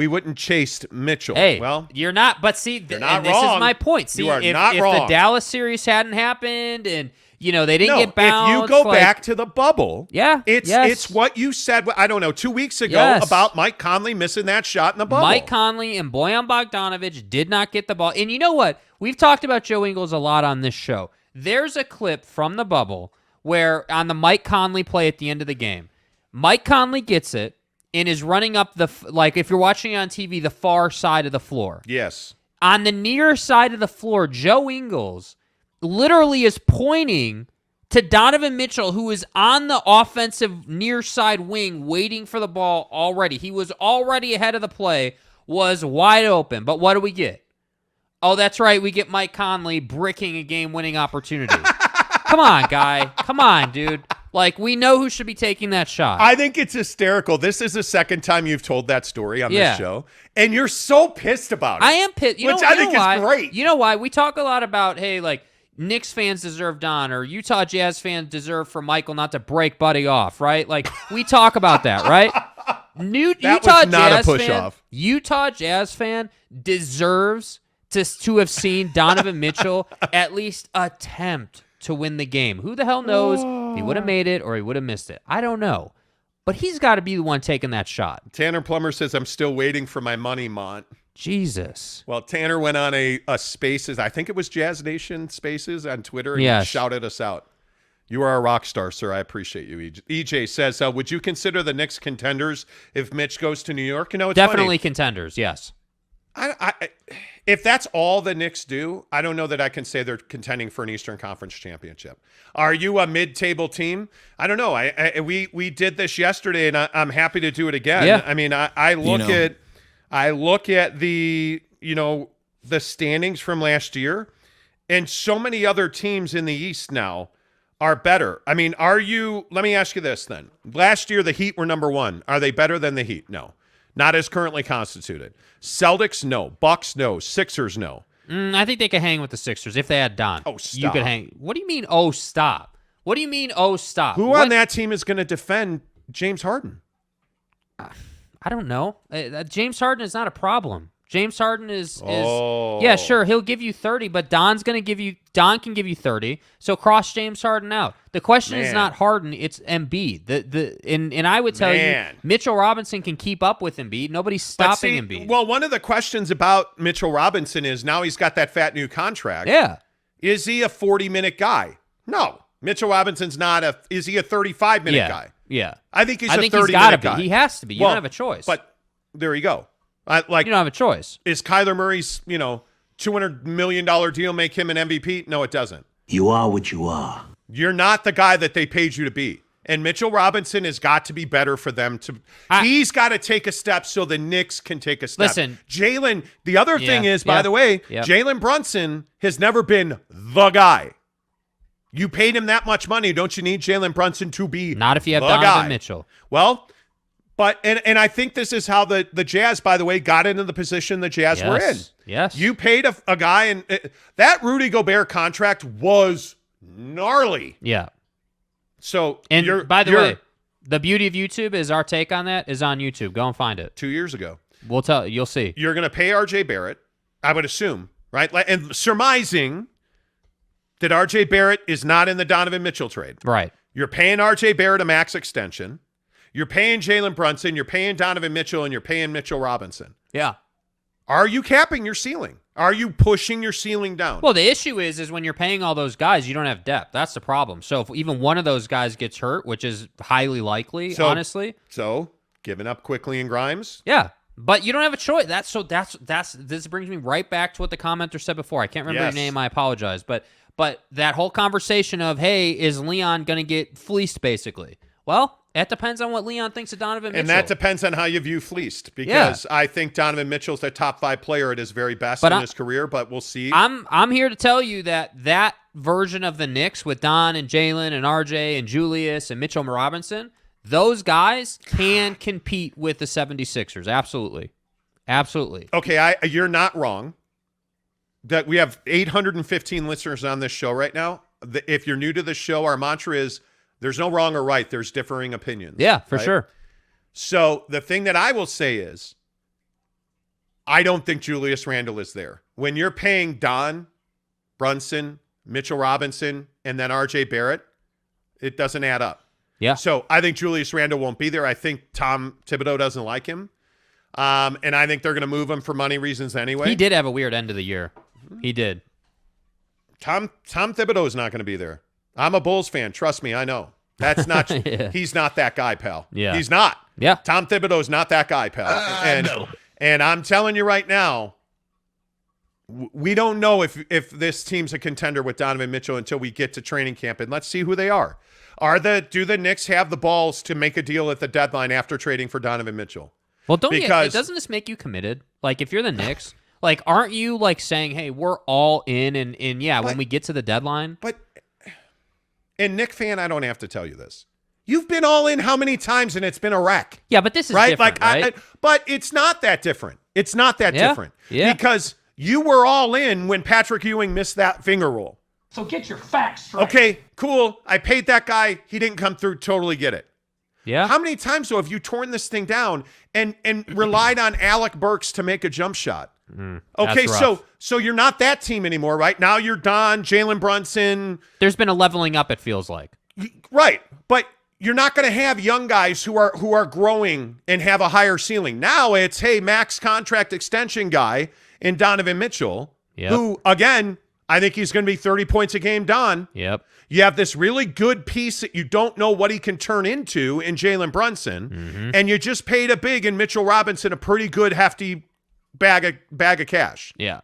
wouldn't chase Mitchell. Hey, well, you're not. But see, you're not and this wrong. is my point. See, You are if not the wrong. Dallas series hadn't happened and they didn't get bounced, if you go like, back to the bubble, Yeah, it's yes. it's what you said, I don't know, 2 weeks ago Yes. about Mike Conley missing that shot in the bubble. Mike Conley and Bojan Bogdanovic did not get the ball. And you know what? We've talked about Joe Ingles a lot on this show. There's a clip from the bubble where on the Mike Conley play at the end of the game, Mike Conley gets it, and is running up like if you're watching it on TV, the far side of the floor. Yes. On the near side of the floor, Joe Ingles literally is pointing to Donovan Mitchell, who is on the offensive near side wing waiting for the ball already. He was already ahead of the play, was wide open. But what do we get? Oh, that's right. We get Mike Conley bricking a game-winning opportunity. Come on, guy. Come on, dude. Like, we know who should be taking that shot. I think it's hysterical. This is the second time you've told that story on this show, and you're so pissed about it. I am pissed. Which I think is great. You know why? We talk a lot about, hey, like, Knicks fans deserve Don, or Utah Jazz fans deserve for Michael not to break Buddy off, right? Like, we talk about that, right? Utah Jazz fan deserves to have seen Donovan Mitchell at least attempt to win the game. Who the hell knows if he would have made it or he would have missed it? I don't know. But he's got to be the one taking that shot. Tanner Plummer says, I'm still waiting for my money, Mont. Jesus. Well, Tanner went on a Spaces, I think it was Jazz Nation Spaces on Twitter, and he shouted us out. You are a rock star, sir. I appreciate you. EJ says, would you consider the Knicks contenders if Mitch goes to New York? You know, it's definitely funny. Contenders, yes. If that's all the Knicks do, I don't know that I can say they're contending for an Eastern Conference championship. Are you a mid-table team? I don't know. We did this yesterday, and I'm happy to do it again. Yeah. I mean, I look at the the standings from last year, and so many other teams in the East now are better. I mean, let me ask you this then. Last year, the Heat were number one. Are they better than the Heat? No. Not as currently constituted. Celtics, no. Bucks, no. Sixers, no. I think they could hang with the Sixers if they had Don. Oh, stop. You could hang. What do you mean, oh, stop? What do you mean, oh, stop? Who on that team is going to defend James Harden? I don't know. James Harden is not a problem. James Harden is yeah, sure, he'll give you 30, but Don can give you 30. So cross James Harden out. The question is not Harden, it's Embiid. And I would tell you, Mitchell Robinson can keep up with Embiid. Nobody's stopping Embiid. Well, one of the questions about Mitchell Robinson is now he's got that fat new contract. Yeah. Is he a 40-minute guy? No. Mitchell Robinson's not is he a 35-minute guy? Yeah. I think he's a 30-minute he's gotta guy. He has to be. You don't have a choice. But there you go. You don't have a choice. Is Kyler Murray's, $200 million deal make him an MVP? No, it doesn't. You are what you are. You're not the guy that they paid you to be. And Mitchell Robinson has got to be better for them to. He's got to take a step so the Knicks can take a step. Listen, Jalen. The other thing is, by the way, Jalen Brunson has never been the guy. You paid him that much money. Don't you need Jalen Brunson to be not if you have the Donovan guy? Mitchell. Well, but and I think this is how the Jazz, by the way, got into the position the Jazz were in. Yes. You paid a guy, and that Rudy Gobert contract was gnarly. Yeah. So, and by the way, the beauty of YouTube is our take on that is on YouTube. Go and find it. 2 years ago. We'll tell you'll see. You're going to pay RJ Barrett, I would assume, right? And surmising that RJ Barrett is not in the Donovan Mitchell trade. Right. You're paying RJ Barrett a max extension. You're paying Jalen Brunson. You're paying Donovan Mitchell, and you're paying Mitchell Robinson. Yeah. Are you capping your ceiling? Are you pushing your ceiling down? Well, the issue is when you're paying all those guys, you don't have depth. That's the problem. So if even one of those guys gets hurt, which is highly likely, honestly. So giving up Quickly and Grimes? Yeah. But you don't have a choice. This brings me right back to what the commenter said before. I can't remember your name. I apologize. But that whole conversation of, hey, is Leon going to get fleeced, basically? Well, that depends on what Leon thinks of Donovan Mitchell. And that depends on how you view fleeced, because I think Donovan Mitchell's the top 5 player at his very best in his career, but we'll see. I'm here to tell you that version of the Knicks with Don and Jalen and RJ and Julius and Mitchell Robinson, those guys can compete with the 76ers. Absolutely. Absolutely. Okay, you're not wrong. That we have 815 listeners on this show right now. If you're new to the show, our mantra is there's no wrong or right. There's differing opinions. Yeah, for sure. So the thing that I will say is I don't think Julius Randle is there. When you're paying Don, Brunson, Mitchell Robinson, and then RJ Barrett, it doesn't add up. Yeah. So I think Julius Randle won't be there. I think Tom Thibodeau doesn't like him. And I think they're going to move him for money reasons anyway. He did have a weird end of the year. He did. Tom Thibodeau is not going to be there. I'm a Bulls fan. Trust me, I know. That's not. He's not that guy, pal. Yeah. He's not. Yeah. Tom Thibodeau's not that guy, pal. And I'm telling you right now, we don't know if this team's a contender with Donovan Mitchell until we get to training camp, and let's see who they are. Do the Knicks have the balls to make a deal at the deadline after trading for Donovan Mitchell? Well, doesn't this make you committed? Like, if you're the Knicks, like, aren't you like saying, "Hey, we're all in," and when we get to the deadline? But, and Knick fan, I don't have to tell you this. You've been all in how many times, and it's been a wreck. Yeah, but this is right. Different, right? But it's not that different. It's not that different. Yeah. Because you were all in when Patrick Ewing missed that finger roll. So get your facts straight. Okay, cool. I paid that guy. He didn't come through. Totally get it. Yeah. How many times, though, have you torn this thing down and relied on Alec Burks to make a jump shot? Okay, so you're not that team anymore, right? Now you're Don, Jalen Brunson. There's been a leveling up, it feels like. Right, but you're not going to have young guys who are growing and have a higher ceiling. Now it's, hey, max contract extension guy in Donovan Mitchell, who, again, I think he's going to be 30 points a game, Don. Yep. You have this really good piece that you don't know what he can turn into in Jalen Brunson, and you just paid a big in Mitchell Robinson a pretty good, hefty bag of cash. Yeah.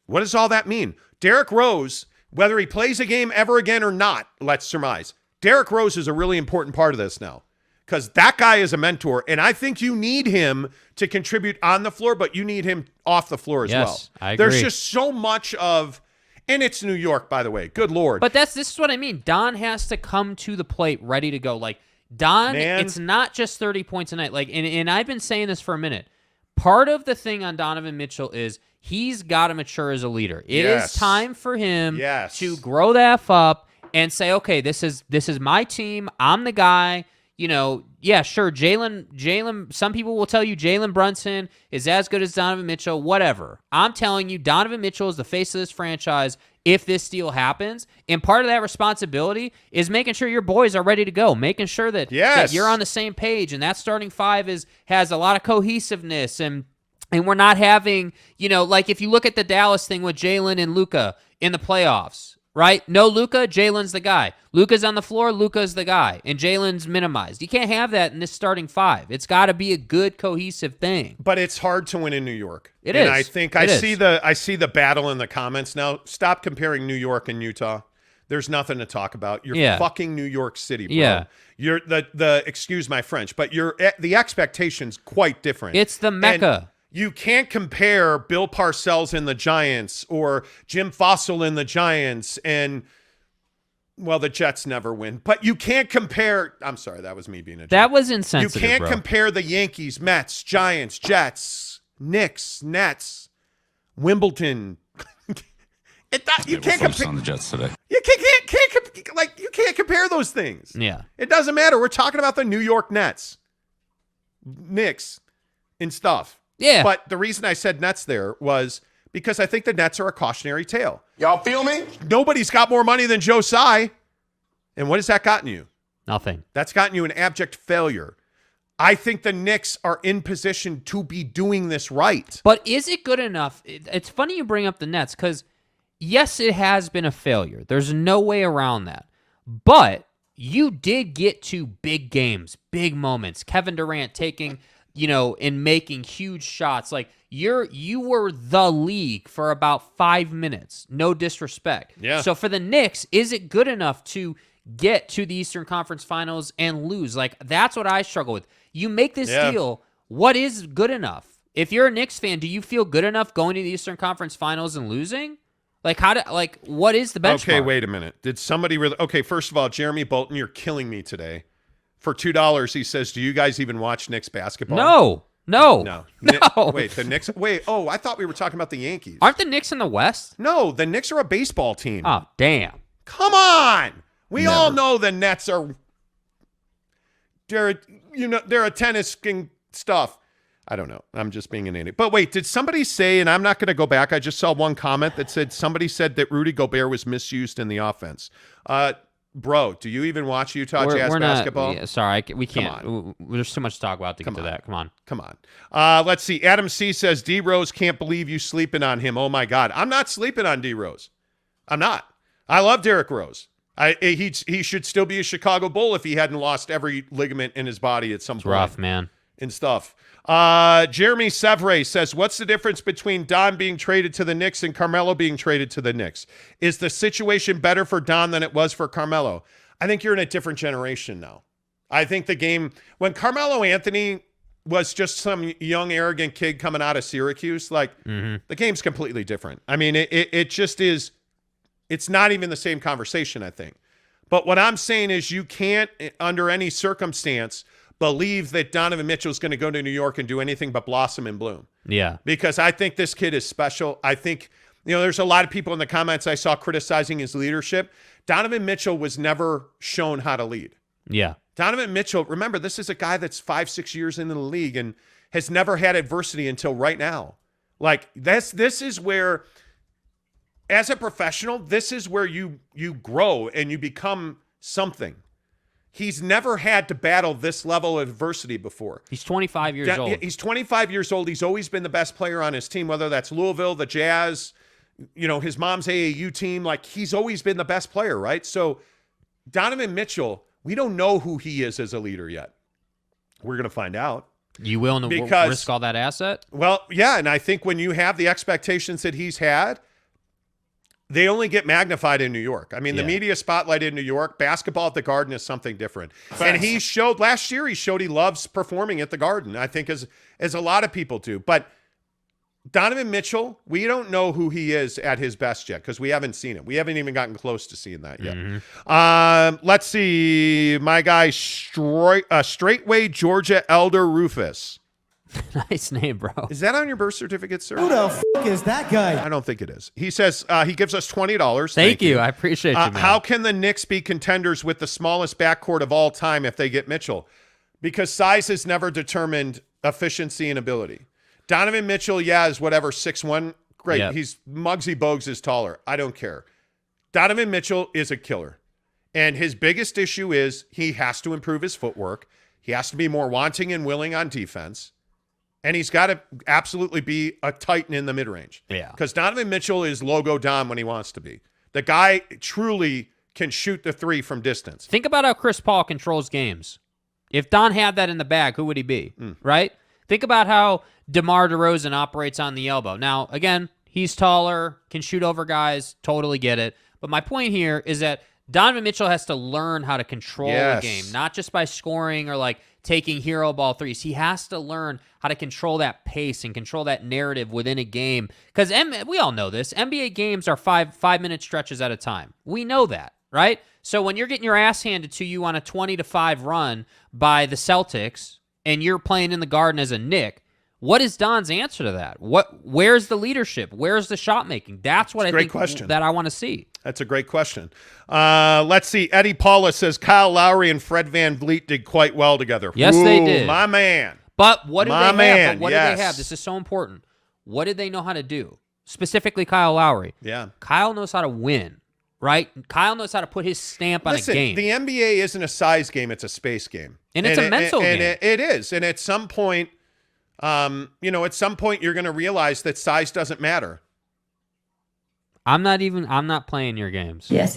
What does all that mean? Derrick Rose, whether he plays a game ever again or not, let's surmise, Derrick Rose is a really important part of this now because that guy is a mentor, and I think you need him to contribute on the floor, but you need him off the floor as well. I agree. There's just so much of, and it's New York, by the way. Good Lord. But this is what I mean. Don has to come to the plate ready to go. Like, Don, it's not just 30 points a night. Like, and I've been saying this for a minute. Part of the thing on Donovan Mitchell is he's got to mature as a leader. It is time for him to grow the F up and say, okay, this is my team. I'm the guy. You know, yeah, sure, Jalen, some people will tell you Jalen Brunson is as good as Donovan Mitchell, whatever. I'm telling you, Donovan Mitchell is the face of this franchise if this deal happens. And part of that responsibility is making sure your boys are ready to go, making sure that you're on the same page, and that starting five has a lot of cohesiveness, and we're not having, you know, like if you look at the Dallas thing with Jalen and Luka in the playoffs, right? No Luka, Jalen's the guy. Luka's on the floor, Luka's the guy, and Jalen's minimized. You can't have that in this starting five. It's got to be a good, cohesive thing. But it's hard to win in New York. It is. And I think I see the battle in the comments now. Stop comparing New York and Utah. There's nothing to talk about. You're fucking New York City, bro. Yeah. You're the excuse my French, but the expectation's quite different. It's the Mecca. And you can't compare Bill Parcells in the Giants or Jim Fossil in the Giants and, well, the Jets never win. But you can't compare. I'm sorry, that was me being a jerk. That was insensitive, You can't bro. compare the Yankees, Mets, Giants, Jets, Knicks, Nets, Wimbledon. You can't compare on the Jets today. You can't compare those things. Yeah. It doesn't matter. We're talking about the New York Nets, Knicks, and stuff. Yeah. But the reason I said Nets there was because I think the Nets are a cautionary tale. Y'all feel me? Nobody's got more money than Joe Tsai. And what has that gotten you? Nothing. That's gotten you an abject failure. I think the Knicks are in position to be doing this right. But is it good enough? It's funny you bring up the Nets because, yes, it has been a failure. There's no way around that. But you did get to big games, big moments. Kevin Durant taking, and making huge shots. Like, you were the league for about 5 minutes. No disrespect. Yeah. So for the Knicks, is it good enough to get to the Eastern Conference Finals and lose? Like, that's what I struggle with. You make this deal. What is good enough? If you're a Knicks fan, do you feel good enough going to the Eastern Conference Finals and losing? What is the benchmark? Okay, wait a minute. Did somebody really? Okay, first of all, Jeremy Bolton, you're killing me today. For $2, he says, "Do you guys even watch Knicks basketball?" No. Wait, the Knicks. Wait. Oh, I thought we were talking about the Yankees. Aren't the Knicks in the West? No, the Knicks are a baseball team. Oh, damn. Come on. We all know the Nets are. They're a tennis and stuff. I don't know. I'm just being an idiot. But wait, did somebody say, and I'm not going to go back, I just saw one comment that said somebody said that Rudy Gobert was misused in the offense. Bro, do you even watch Utah Jazz basketball? Yeah, sorry, we can't. There's too much to talk about to get to that. Come on. Let's see. Adam C says, D Rose, can't believe you sleeping on him. Oh, my God. I'm not sleeping on D Rose. I'm not. I love Derrick Rose. He should still be a Chicago Bull if he hadn't lost every ligament in his body at some point. Rough, man. And stuff. Jeremy Sevre says, what's the difference between Don being traded to the Knicks and Carmelo being traded to the Knicks? Is the situation better for Don than it was for Carmelo? I think you're in a different generation now. I think the game, when Carmelo Anthony was just some young, arrogant kid coming out of Syracuse, like the game's completely different. I mean, it just is. It's not even the same conversation, I think. But what I'm saying is you can't, under any circumstance, believe that Donovan Mitchell is going to go to New York and do anything but blossom and bloom. Yeah. Because I think this kid is special. I think, there's a lot of people in the comments I saw criticizing his leadership. Donovan Mitchell was never shown how to lead. Yeah. Donovan Mitchell, remember, this is a guy that's 5-6 years into the league and has never had adversity until right now. Like, this is where, as a professional, this is where you grow and you become something. He's never had to battle this level of adversity before. He's 25 years old. He's 25 years old. He's always been the best player on his team, whether that's Louisville, the Jazz, his mom's AAU team. Like, he's always been the best player, right? So Donovan Mitchell, we don't know who he is as a leader yet. We're going to find out. You will risk all that asset? Well, yeah, and I think when you have the expectations that he's had, they only get magnified in New York. I mean, the media spotlight in New York, basketball at the Garden is something different. And he showed last year, he loves performing at the Garden, I think, as a lot of people do. But Donovan Mitchell, we don't know who he is at his best yet because we haven't seen it. We haven't even gotten close to seeing that yet. Let's see. My guy, Straightway Georgia Elder Rufus. Nice name, bro. Is that on your birth certificate, sir? Who the f*** is that guy? I don't think it is. He says he gives us $20. Thank you. I appreciate you, man. How can the Knicks be contenders with the smallest backcourt of all time if they get Mitchell? Because size has never determined efficiency and ability. Donovan Mitchell, is whatever, 6'1". Great. Yep. He's Muggsy Bogues is taller. I don't care. Donovan Mitchell is a killer. And his biggest issue is he has to improve his footwork. He has to be more wanting and willing on defense. And he's got to absolutely be a titan in the mid-range. Yeah. Because Donovan Mitchell is logo Dom when he wants to be. The guy truly can shoot the three from distance. Think about how Chris Paul controls games. If Don had that in the bag, who would he be? Right? Think about how DeMar DeRozan operates on the elbow. Now, again, he's taller, can shoot over guys, totally get it. But my point here is that Donovan Mitchell has to learn how to control a game, not just by scoring or like taking hero ball threes. He has to learn how to control that pace and control that narrative within a game. Because we all know this. NBA games are five-minute stretches at a time. We know that, right? So when you're getting your ass handed to you on a 20-5 run by the Celtics and you're playing in the Garden as a Knick, what is Don's answer to that? Where's the leadership? Where's the shot making? That's what I think that I want to see. That's a great question. Let's see. Eddie Paula says Kyle Lowry and Fred VanVleet did quite well together. Yes, they did. My man. But what do they have? What do they have? This is so important. What did they know how to do? Specifically, Kyle Lowry. Yeah. Kyle knows how to win, right? Kyle knows how to put his stamp on a game. The NBA isn't a size game. It's a space game. And it's a mental game. And it is. And at some point, at some point you're going to realize that size doesn't matter. I'm not playing your games. Yes.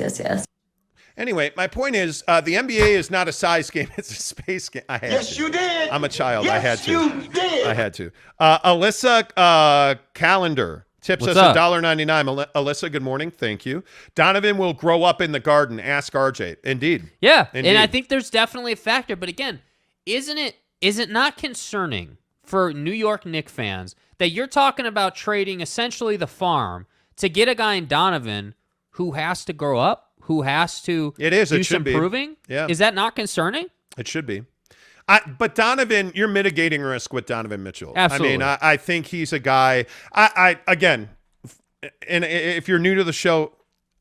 Anyway, my point is the NBA is not a size game. It's a space game. You did. I'm a child. Yes, I had to. You did. I had to. Alyssa Calendar tips What's us up? $1.99. Alyssa, good morning. Thank you. Donovan will grow up in the Garden. Ask RJ. Indeed. Yeah. Indeed. And I think there's definitely a factor. But again, is it not concerning for New York Knicks fans that you're talking about trading essentially the farm to get a guy in Donovan who has to grow up, who has to do some proving? Yeah. Is that not concerning? It should be. But Donovan, you're mitigating risk with Donovan Mitchell. Absolutely. I mean, I think he's a guy. Again, and if you're new to the show,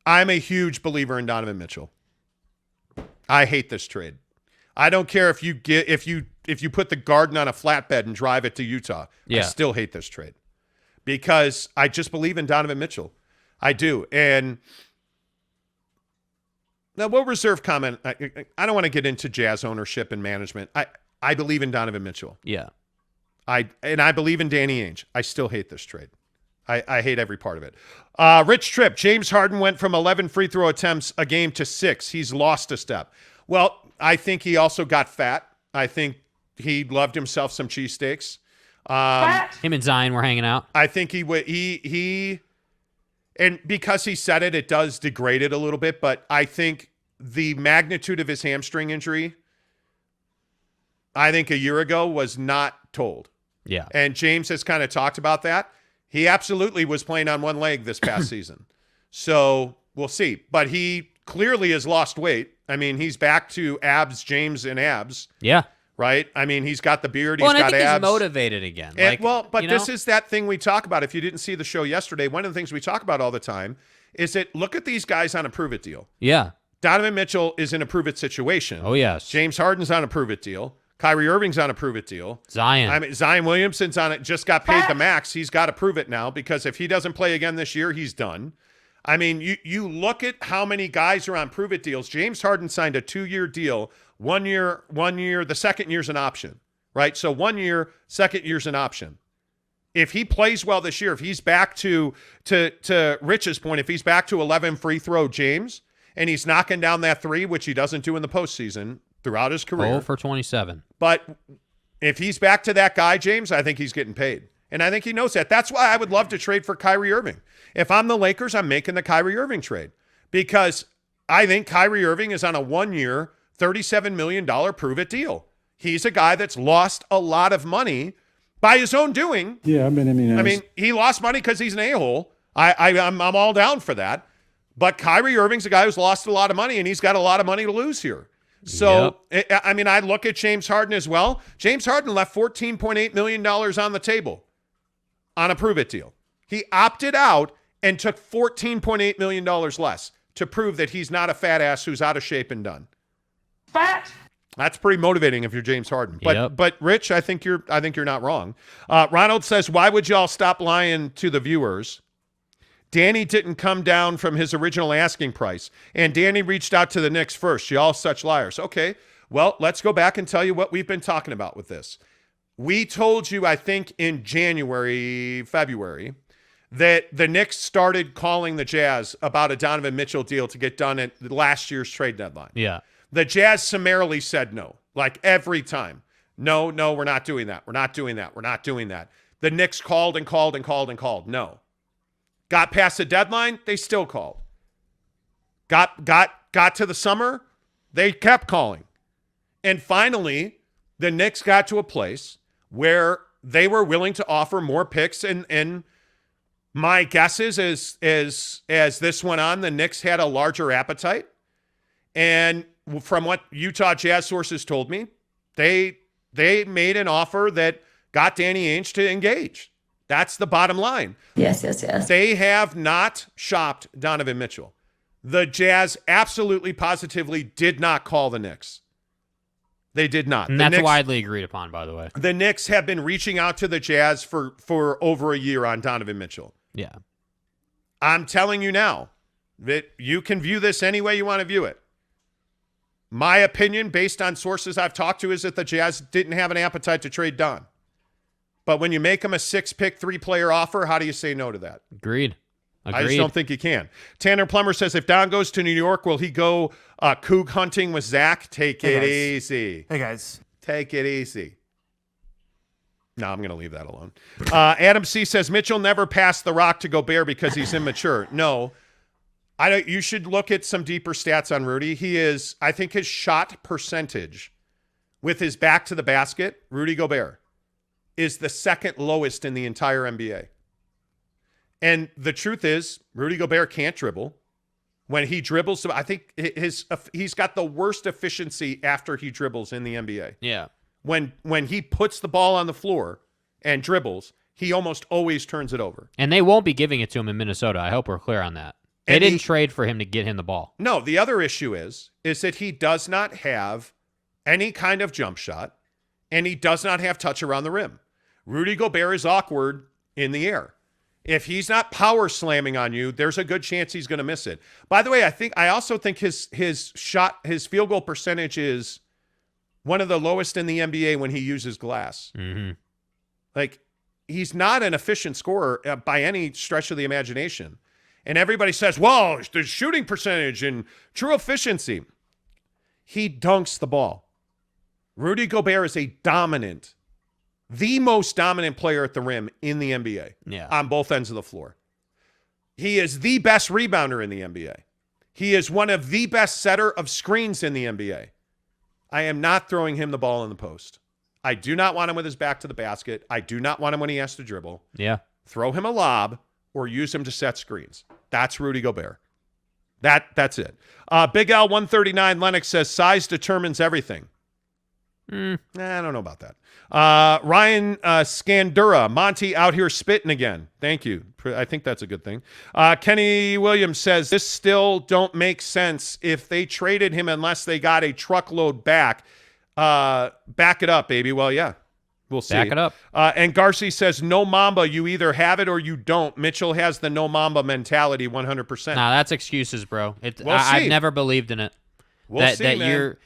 I'm a huge believer in Donovan Mitchell. I hate this trade. I don't care if you put the Garden on a flatbed and drive it to Utah. Yeah. I still hate this trade because I just believe in Donovan Mitchell. I do. And now we'll reserve comment. I don't want to get into Jazz ownership and management. I believe in Donovan Mitchell. Yeah. I believe in Danny Ainge. I still hate this trade. I hate every part of it. Rich Tripp, James Harden went from 11 free throw attempts a game to 6. He's lost a step. Well, I think he also got fat. I think he loved himself some cheesesteaks. Him and Zion were hanging out. I think and because he said it, it does degrade it a little bit, but I think the magnitude of his hamstring injury, I think a year ago was not told. Yeah. And James has kind of talked about that. He absolutely was playing on one leg this past season. So we'll see. But he clearly has lost weight. I mean, he's back to abs, James and abs. Yeah. Right? I mean, he's got the beard. Well, He's got I think abs. he's motivated again. And, this is that thing we talk about. If you didn't see the show yesterday, one of the things we talk about all the time is that look at these guys on a prove-it deal. Yeah. Donovan Mitchell is in a prove-it situation. Oh, yes. James Harden's on a prove-it deal. Kyrie Irving's on a prove-it deal. Zion. I mean, Zion Williamson's on it. Just got paid the max. He's got to prove it now because if he doesn't play again this year, he's done. I mean, you look at how many guys are on prove-it deals. James Harden signed a 2-year deal. 1 year. The second year's an option, right? So 1 year, second year's an option. If he plays well this year, if he's back to Rich's point, if he's back to 11 free throw James, and he's knocking down that 3, which he doesn't do in the postseason throughout his career. 0 for 27. But if he's back to that guy, James, I think he's getting paid. And I think he knows that. That's why I would love to trade for Kyrie Irving. If I'm the Lakers, I'm making the Kyrie Irving trade because I think Kyrie Irving is on a 1-year, $37 million prove-it deal. He's a guy that's lost a lot of money by his own doing. Yeah, I mean, he lost money because he's an a-hole. I'm all down for that. But Kyrie Irving's a guy who's lost a lot of money, and he's got a lot of money to lose here. So, yep. I look at James Harden as well. James Harden left $14.8 million on the table on a prove-it deal. He opted out and took $14.8 million less to prove that he's not a fat ass who's out of shape and done. Fat. That's pretty motivating if you're James Harden. But Rich, I think you're not wrong. Ronald says, why would y'all stop lying to the viewers? Danny didn't come down from his original asking price, and Danny reached out to the Knicks first. Y'all such liars. Okay, well, let's go back and tell you what we've been talking about with this. We told you, I think, in February, that the Knicks started calling the Jazz about a Donovan Mitchell deal to get done at last year's trade deadline. Yeah. The Jazz summarily said no, like every time. No, we're not doing that. We're not doing that. We're not doing that. The Knicks called and called and called and called. No. Got past the deadline, they still called. Got to the summer, they kept calling. And finally, the Knicks got to a place where they were willing to offer more picks. And my guess is as this went on, the Knicks had a larger appetite. And from what Utah Jazz sources told me, they made an offer that got Danny Ainge to engage. That's the bottom line. Yes. They have not shopped Donovan Mitchell. The Jazz absolutely, positively did not call the Knicks. They did not. And that's widely agreed upon, by the way. The Knicks have been reaching out to the Jazz for over a year on Donovan Mitchell. Yeah. I'm telling you now that you can view this any way you want to view it. My opinion, based on sources I've talked to, is that the Jazz didn't have an appetite to trade Don. But when you make him a 6-pick, 3-player offer, how do you say no to that? Agreed. I just don't think you can. Tanner Plummer says, if Don goes to New York, will he go coug hunting with Zach? Take it easy. Hey, guys. Take it easy. No, I'm going to leave that alone. Adam C. says, Mitchell never passed the rock to Gobert because he's immature. No. You should look at some deeper stats on Rudy. I think his shot percentage with his back to the basket, Rudy Gobert, is the second lowest in the entire NBA. And the truth is, Rudy Gobert can't dribble. When he dribbles, I think he's got the worst efficiency after he dribbles in the NBA. Yeah. When he puts the ball on the floor and dribbles, he almost always turns it over. And they won't be giving it to him in Minnesota. I hope we're clear on that. They didn't trade for him to get him the ball. No, the other issue is that he does not have any kind of jump shot, and he does not have touch around the rim. Rudy Gobert is awkward in the air. If he's not power slamming on you, there's a good chance he's going to miss it. By the way, I also think his field goal percentage is one of the lowest in the NBA when he uses glass. Mm-hmm. Like, he's not an efficient scorer by any stretch of the imagination. And everybody says, well, the shooting percentage and true efficiency. He dunks the ball. Rudy Gobert is the most dominant player at the rim in the NBA on both ends of the floor. He is the best rebounder in the NBA. He is one of the best setter of screens in the NBA. I am not throwing him the ball in the post. I do not want him with his back to the basket. I do not want him when he has to dribble. Yeah. Throw him a lob or use him to set screens. That's Rudy Gobert. That's it. Big L 139 Lennox says size determines everything. I don't know about that. Ryan Scandura, Monty out here spitting again. Thank you. I think that's a good thing. Kenny Williams says this still don't make sense if they traded him unless they got a truckload back. Back it up, baby. Well, yeah. We'll see. Back it up. And Garcia says, no Mamba. You either have it or you don't. Mitchell has the no Mamba mentality 100%. Nah, that's excuses, bro. We'll see. I've never believed in it. We'll see, man.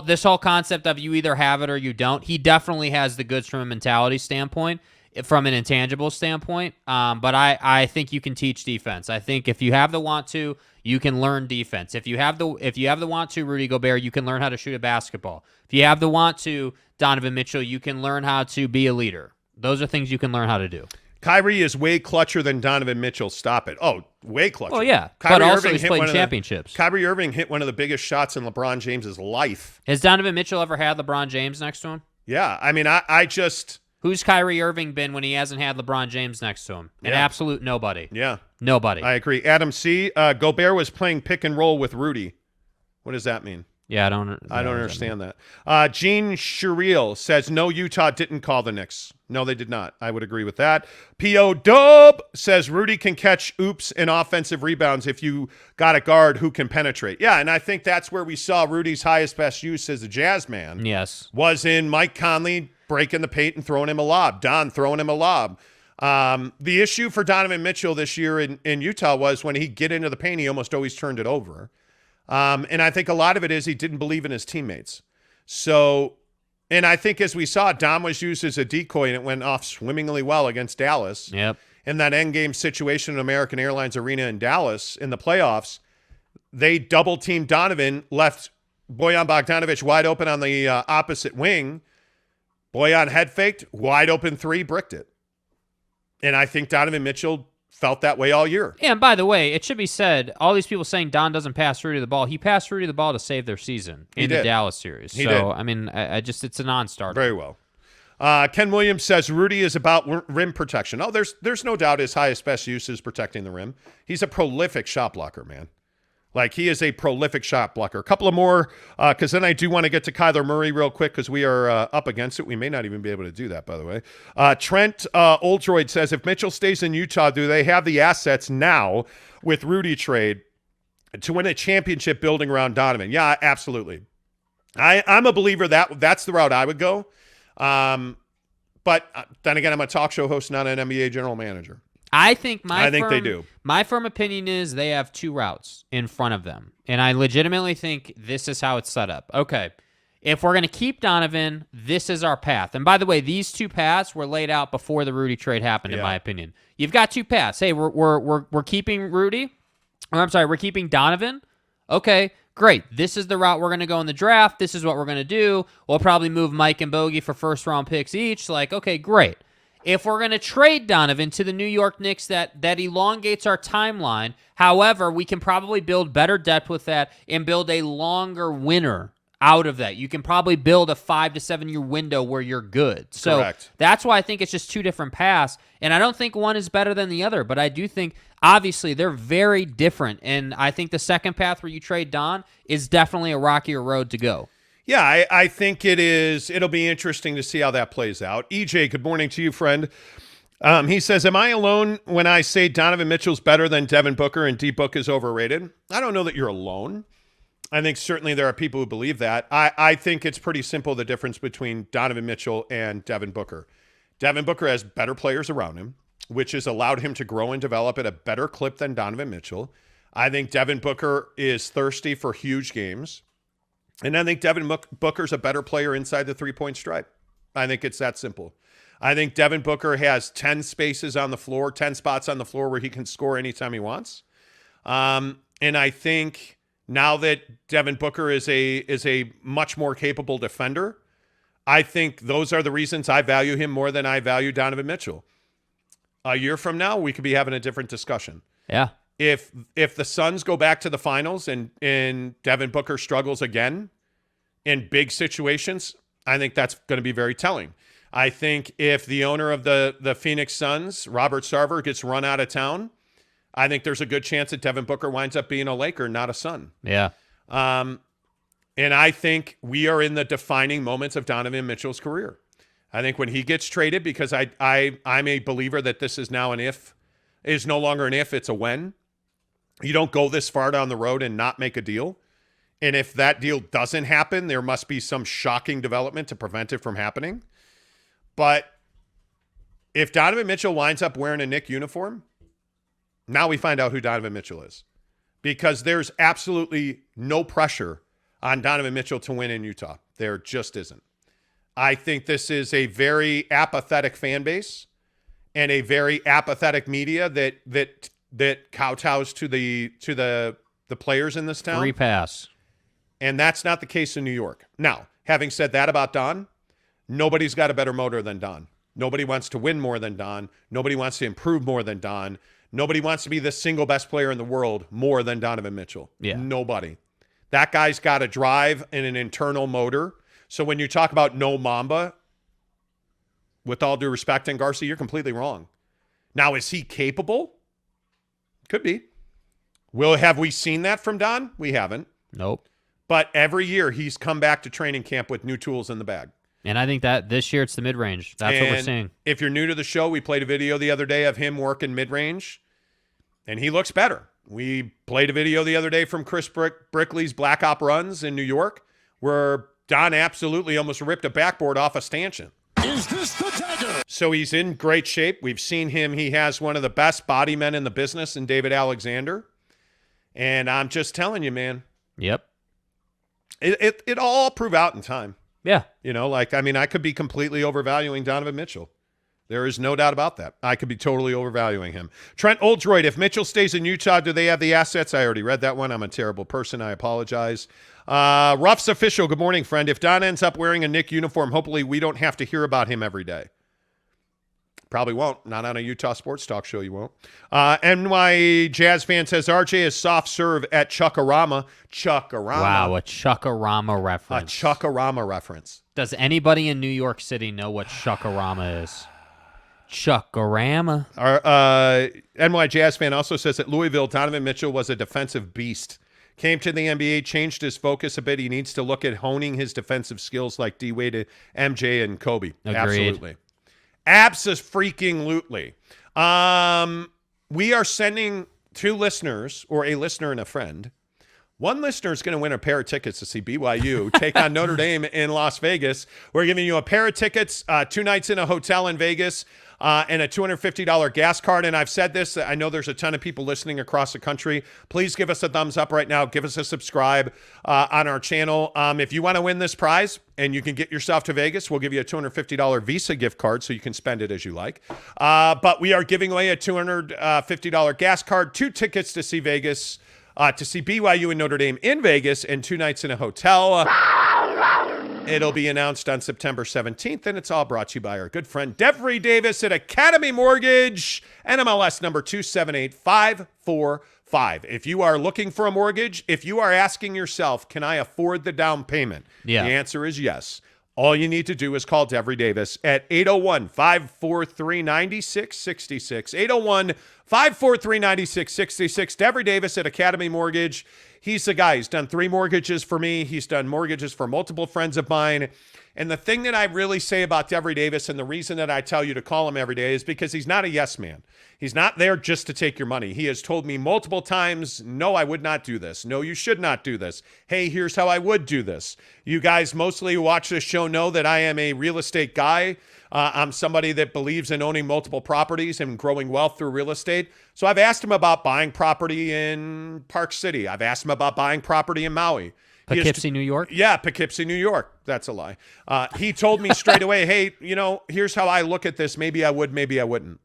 This whole concept of you either have it or you don't. He definitely has the goods from a mentality standpoint, from an intangible standpoint. But I think you can teach defense. I think if you have the want to, you can learn defense. If you have the want to, Rudy Gobert, you can learn how to shoot a basketball. If you have the want to, Donovan Mitchell, you can learn how to be a leader. Those are things you can learn how to do. Kyrie is way clutcher than Donovan Mitchell. Stop it. Oh, way clutcher. Oh, yeah. Kyrie but also Irving he's hit played championships. Kyrie Irving hit one of the biggest shots in LeBron James's life. Has Donovan Mitchell ever had LeBron James next to him? Yeah. I mean, I just... Who's Kyrie Irving been when he hasn't had LeBron James next to him? An absolute nobody. Yeah. Nobody. I agree. Adam C. Gobert was playing pick and roll with Rudy. What does that mean? Yeah, I don't understand that. Gene Shuriel says, no, Utah didn't call the Knicks. No, they did not. I would agree with that. P.O. Dub says, Rudy can catch oops and offensive rebounds if you got a guard who can penetrate. Yeah, and I think that's where we saw Rudy's highest best use as a Jazz man. Yes. Was in Mike Conley breaking the paint and throwing him a lob. Don throwing him a lob. The issue for Donovan Mitchell this year in Utah was when he'd get into the paint, he almost always turned it over. And I think a lot of it is he didn't believe in his teammates. So, and I think as we saw, Dom was used as a decoy and it went off swimmingly well against Dallas. Yep. In that endgame situation in American Airlines Arena in Dallas in the playoffs, they double-teamed Donovan, left Bojan Bogdanovic wide open on the opposite wing. Bojan head faked, wide open three, bricked it. And I think Donovan Mitchell felt that way all year. Yeah, and by the way, it should be said, all these people saying Don doesn't pass Rudy the ball. He passed Rudy the ball to save their season in the Dallas series. He did. I mean, it's a non-starter. Very well. Ken Williams says Rudy is about rim protection. Oh, there's no doubt his highest best use is protecting the rim. He's a prolific shot blocker, man. Like, he is a prolific shot blocker. A couple of more, because then I do want to get to Kyler Murray real quick because we are up against it. We may not even be able to do that, by the way. Trent Oldroyd says, if Mitchell stays in Utah, do they have the assets now with Rudy trade to win a championship building around Donovan? Yeah, absolutely. I'm a believer that's the route I would go. But then again, I'm a talk show host, not an NBA general manager. I think they do. My firm opinion is they have two routes in front of them. And I legitimately think this is how it's set up. Okay, if we're going to keep Donovan, this is our path. And by the way, these two paths were laid out before the Rudy trade happened, in my opinion. You've got two paths. Hey, we're keeping Rudy. Or I'm sorry, we're keeping Donovan. Okay, great. This is the route we're going to go in the draft. This is what we're going to do. We'll probably move Mike and Bogey for first-round picks each. Like, okay, great. If we're going to trade Donovan to the New York Knicks, that elongates our timeline. However, we can probably build better depth with that and build a longer winner out of that. You can probably build a 5 to 7 year window where you're good. So Correct. That's why I think it's just two different paths. And I don't think one is better than the other, but I do think, obviously, they're very different. And I think the second path where you trade Don is definitely a rockier road to go. Yeah, I think it is. It'll be interesting to see how that plays out. EJ, good morning to you, friend. He says, am I alone when I say Donovan Mitchell's better than Devin Booker and D Book is overrated? I don't know that you're alone. I think certainly there are people who believe that. I think it's pretty simple, the difference between Donovan Mitchell and Devin Booker. Devin Booker has better players around him, which has allowed him to grow and develop at a better clip than Donovan Mitchell. I think Devin Booker is thirsty for huge games. And I think Devin Booker's a better player inside the three-point stripe. I think it's that simple. I think Devin Booker has 10 spaces on the floor, 10 spots on the floor where he can score anytime he wants. And I think now that Devin Booker is a much more capable defender, I think those are the reasons I value him more than I value Donovan Mitchell. A year from now, we could be having a different discussion. Yeah. If the Suns go back to the finals and Devin Booker struggles again in big situations, I think that's going to be very telling. I think if the owner of the Phoenix Suns, Robert Sarver, gets run out of town, I think there's a good chance that Devin Booker winds up being a Laker, not a Sun. Yeah. And I think we are in the defining moments of Donovan Mitchell's career. I think when he gets traded, because I'm a believer that this is now an if, is no longer an if, it's a when. You don't go this far down the road and not make a deal. And if that deal doesn't happen, there must be some shocking development to prevent it from happening. But if Donovan Mitchell winds up wearing a Knick uniform, now we find out who Donovan Mitchell is. Because there's absolutely no pressure on Donovan Mitchell to win in Utah. There just isn't. I think this is a very apathetic fan base and a very apathetic media that kowtows to the players in this town. Free pass. And that's not the case in New York. Now, having said that about Don, nobody's got a better motor than Don. Nobody wants to win more than Don. Nobody wants to improve more than Don. Nobody wants to be the single best player in the world more than Donovan Mitchell. Yeah. Nobody. That guy's got a drive and an internal motor. So when you talk about no Mamba, with all due respect, and Garcia, you're completely wrong. Now, is he capable? Could be. Have we seen that from Don? We haven't. Nope. But every year he's come back to training camp with new tools in the bag. And I think that this year it's the mid-range. That's what we're seeing. If you're new to the show, we played a video the other day of him working mid-range, and he looks better. We played a video the other day from Chris Brickley's Black Op runs in New York, where Don absolutely almost ripped a backboard off a stanchion. Is this the dagger? So he's in great shape. We've seen him. He has one of the best body men in the business in David Alexander. And I'm just telling you, man. Yep. It all prove out in time. Yeah. I could be completely overvaluing Donovan Mitchell. There is no doubt about that. I could be totally overvaluing him. Trent Oldroyd, if Mitchell stays in Utah, do they have the assets? I already read that one. I'm a terrible person. I apologize. Ruff's official, good morning, friend. If Don ends up wearing a Knick uniform, hopefully we don't have to hear about him every day. Probably won't. Not on a Utah sports talk show, you won't. NY Jazz fan says, RJ is soft serve at Chuckarama. Chuckarama. Wow, a Chuckarama reference. A Chuckarama reference. Does anybody in New York City know what Chuckarama is? Chuckarama. Our NY Jazz fan also says at Louisville, Donovan Mitchell was a defensive beast. Came to the NBA, changed his focus a bit. He needs to look at honing his defensive skills like D-Wade, MJ, and Kobe. Agreed. Absolutely. Abso-freaking-lutely. We are sending two listeners, or a listener and a friend. One listener is going to win a pair of tickets to see BYU take on Notre Dame in Las Vegas. We're giving you a pair of tickets, 2 nights in a hotel in Vegas, and a $250 gas card. And I've said this, I know there's a ton of people listening across the country. Please give us a thumbs up right now. Give us a subscribe on our channel. If you want to win this prize and you can get yourself to Vegas, we'll give you a $250 Visa gift card so you can spend it as you like. But we are giving away a $250 gas card, 2 tickets to see Vegas, to see BYU and Notre Dame in Vegas, and 2 nights in a hotel. It'll be announced on September 17th, and it's all brought to you by our good friend Devry Davis at Academy Mortgage, NMLS number 278545. If you are looking for a mortgage, if you are asking yourself, can I afford the down payment? Yeah. The answer is yes. All you need to do is call Devry Davis at 801-543-9666. 801-543-9666. Devry Davis at Academy Mortgage. He's the guy. He's done 3 mortgages for me. He's done mortgages for multiple friends of mine. And the thing that I really say about Devry Davis, and the reason that I tell you to call him every day, is because he's not a yes man. He's not there just to take your money. He has told me multiple times, no, I would not do this. No, you should not do this. Hey, here's how I would do this. You guys mostly who watch this show know that I am a real estate guy. I'm somebody that believes in owning multiple properties and growing wealth through real estate. So I've asked him about buying property in Park City. I've asked him about buying property in Maui. Poughkeepsie, New York? Yeah, Poughkeepsie, New York. That's a lie. He told me straight away, hey, here's how I look at this. Maybe I would, maybe I wouldn't.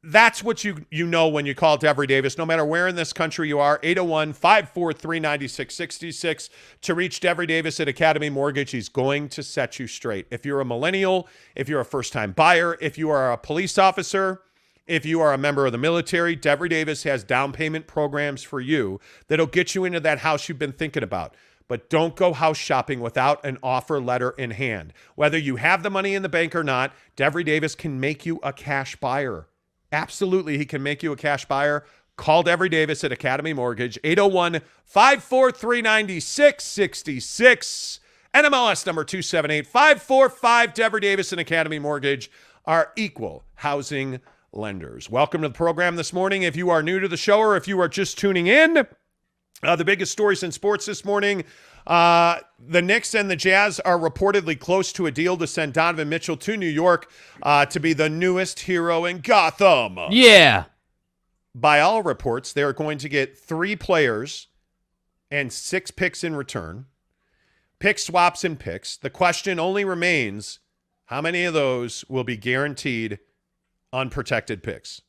That's what you know when you call Devery Davis, no matter where in this country you are. 801-543-9666 to reach Devery Davis at Academy Mortgage. He's going to set you straight. If you're a millennial, if you're a first-time buyer, if you are a police officer, if you are a member of the military, Devery Davis has down payment programs for you that'll get you into that house you've been thinking about. But don't go house shopping without an offer letter in hand. Whether you have the money in the bank or not, Devery Davis can make you a cash buyer. Absolutely, he can make you a cash buyer. Call Devery Davis at Academy Mortgage, 801-543-9666. NMLS number 278545. Devery Davis and Academy Mortgage are equal housing lenders. Welcome to the program this morning. If you are new to the show or if you are just tuning in, the biggest stories in sports this morning, the Knicks and the Jazz are reportedly close to a deal to send Donovan Mitchell to New York to be the newest hero in Gotham. Yeah. By all reports, they are going to get 3 players and 6 picks in return. Pick swaps and picks. The question only remains, how many of those will be guaranteed unprotected picks?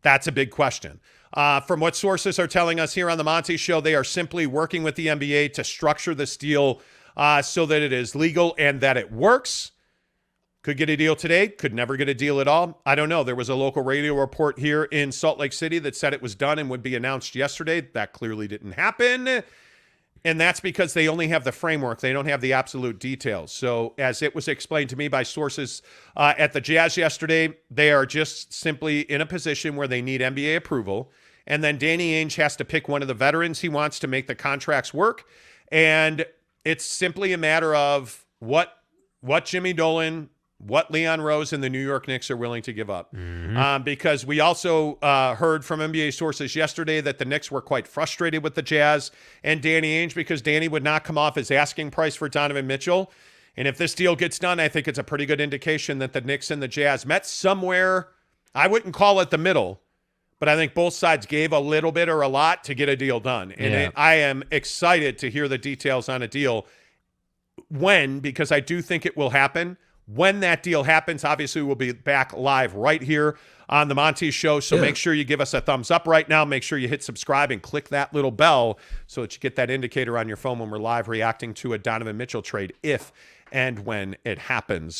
That's a big question. From what sources are telling us here on the Monty Show, they are simply working with the NBA to structure this deal so that it is legal and that it works. Could get a deal today, could never get a deal at all. I don't know. There was a local radio report here in Salt Lake City that said it was done and would be announced yesterday. That clearly didn't happen. And that's because they only have the framework. They don't have the absolute details. So as it was explained to me by sources at the Jazz yesterday, they are just simply in a position where they need NBA approval. And then Danny Ainge has to pick one of the veterans he wants to make the contracts work. And it's simply a matter of what Jimmy Dolan, what Leon Rose and the New York Knicks are willing to give up. Because we also heard from NBA sources yesterday that the Knicks were quite frustrated with the Jazz and Danny Ainge because Danny would not come off his asking price for Donovan Mitchell. And if this deal gets done, I think it's a pretty good indication that the Knicks and the Jazz met somewhere. I wouldn't call it the middle, but I think both sides gave a little bit or a lot to get a deal done. And I am excited to hear the details on a deal because I do think it will happen. When that deal happens, obviously we'll be back live right here on the Monty Show. So make sure you give us a thumbs up right now. Make sure you hit subscribe and click that little bell so that you get that indicator on your phone when we're live reacting to a Donovan Mitchell trade if and when it happens.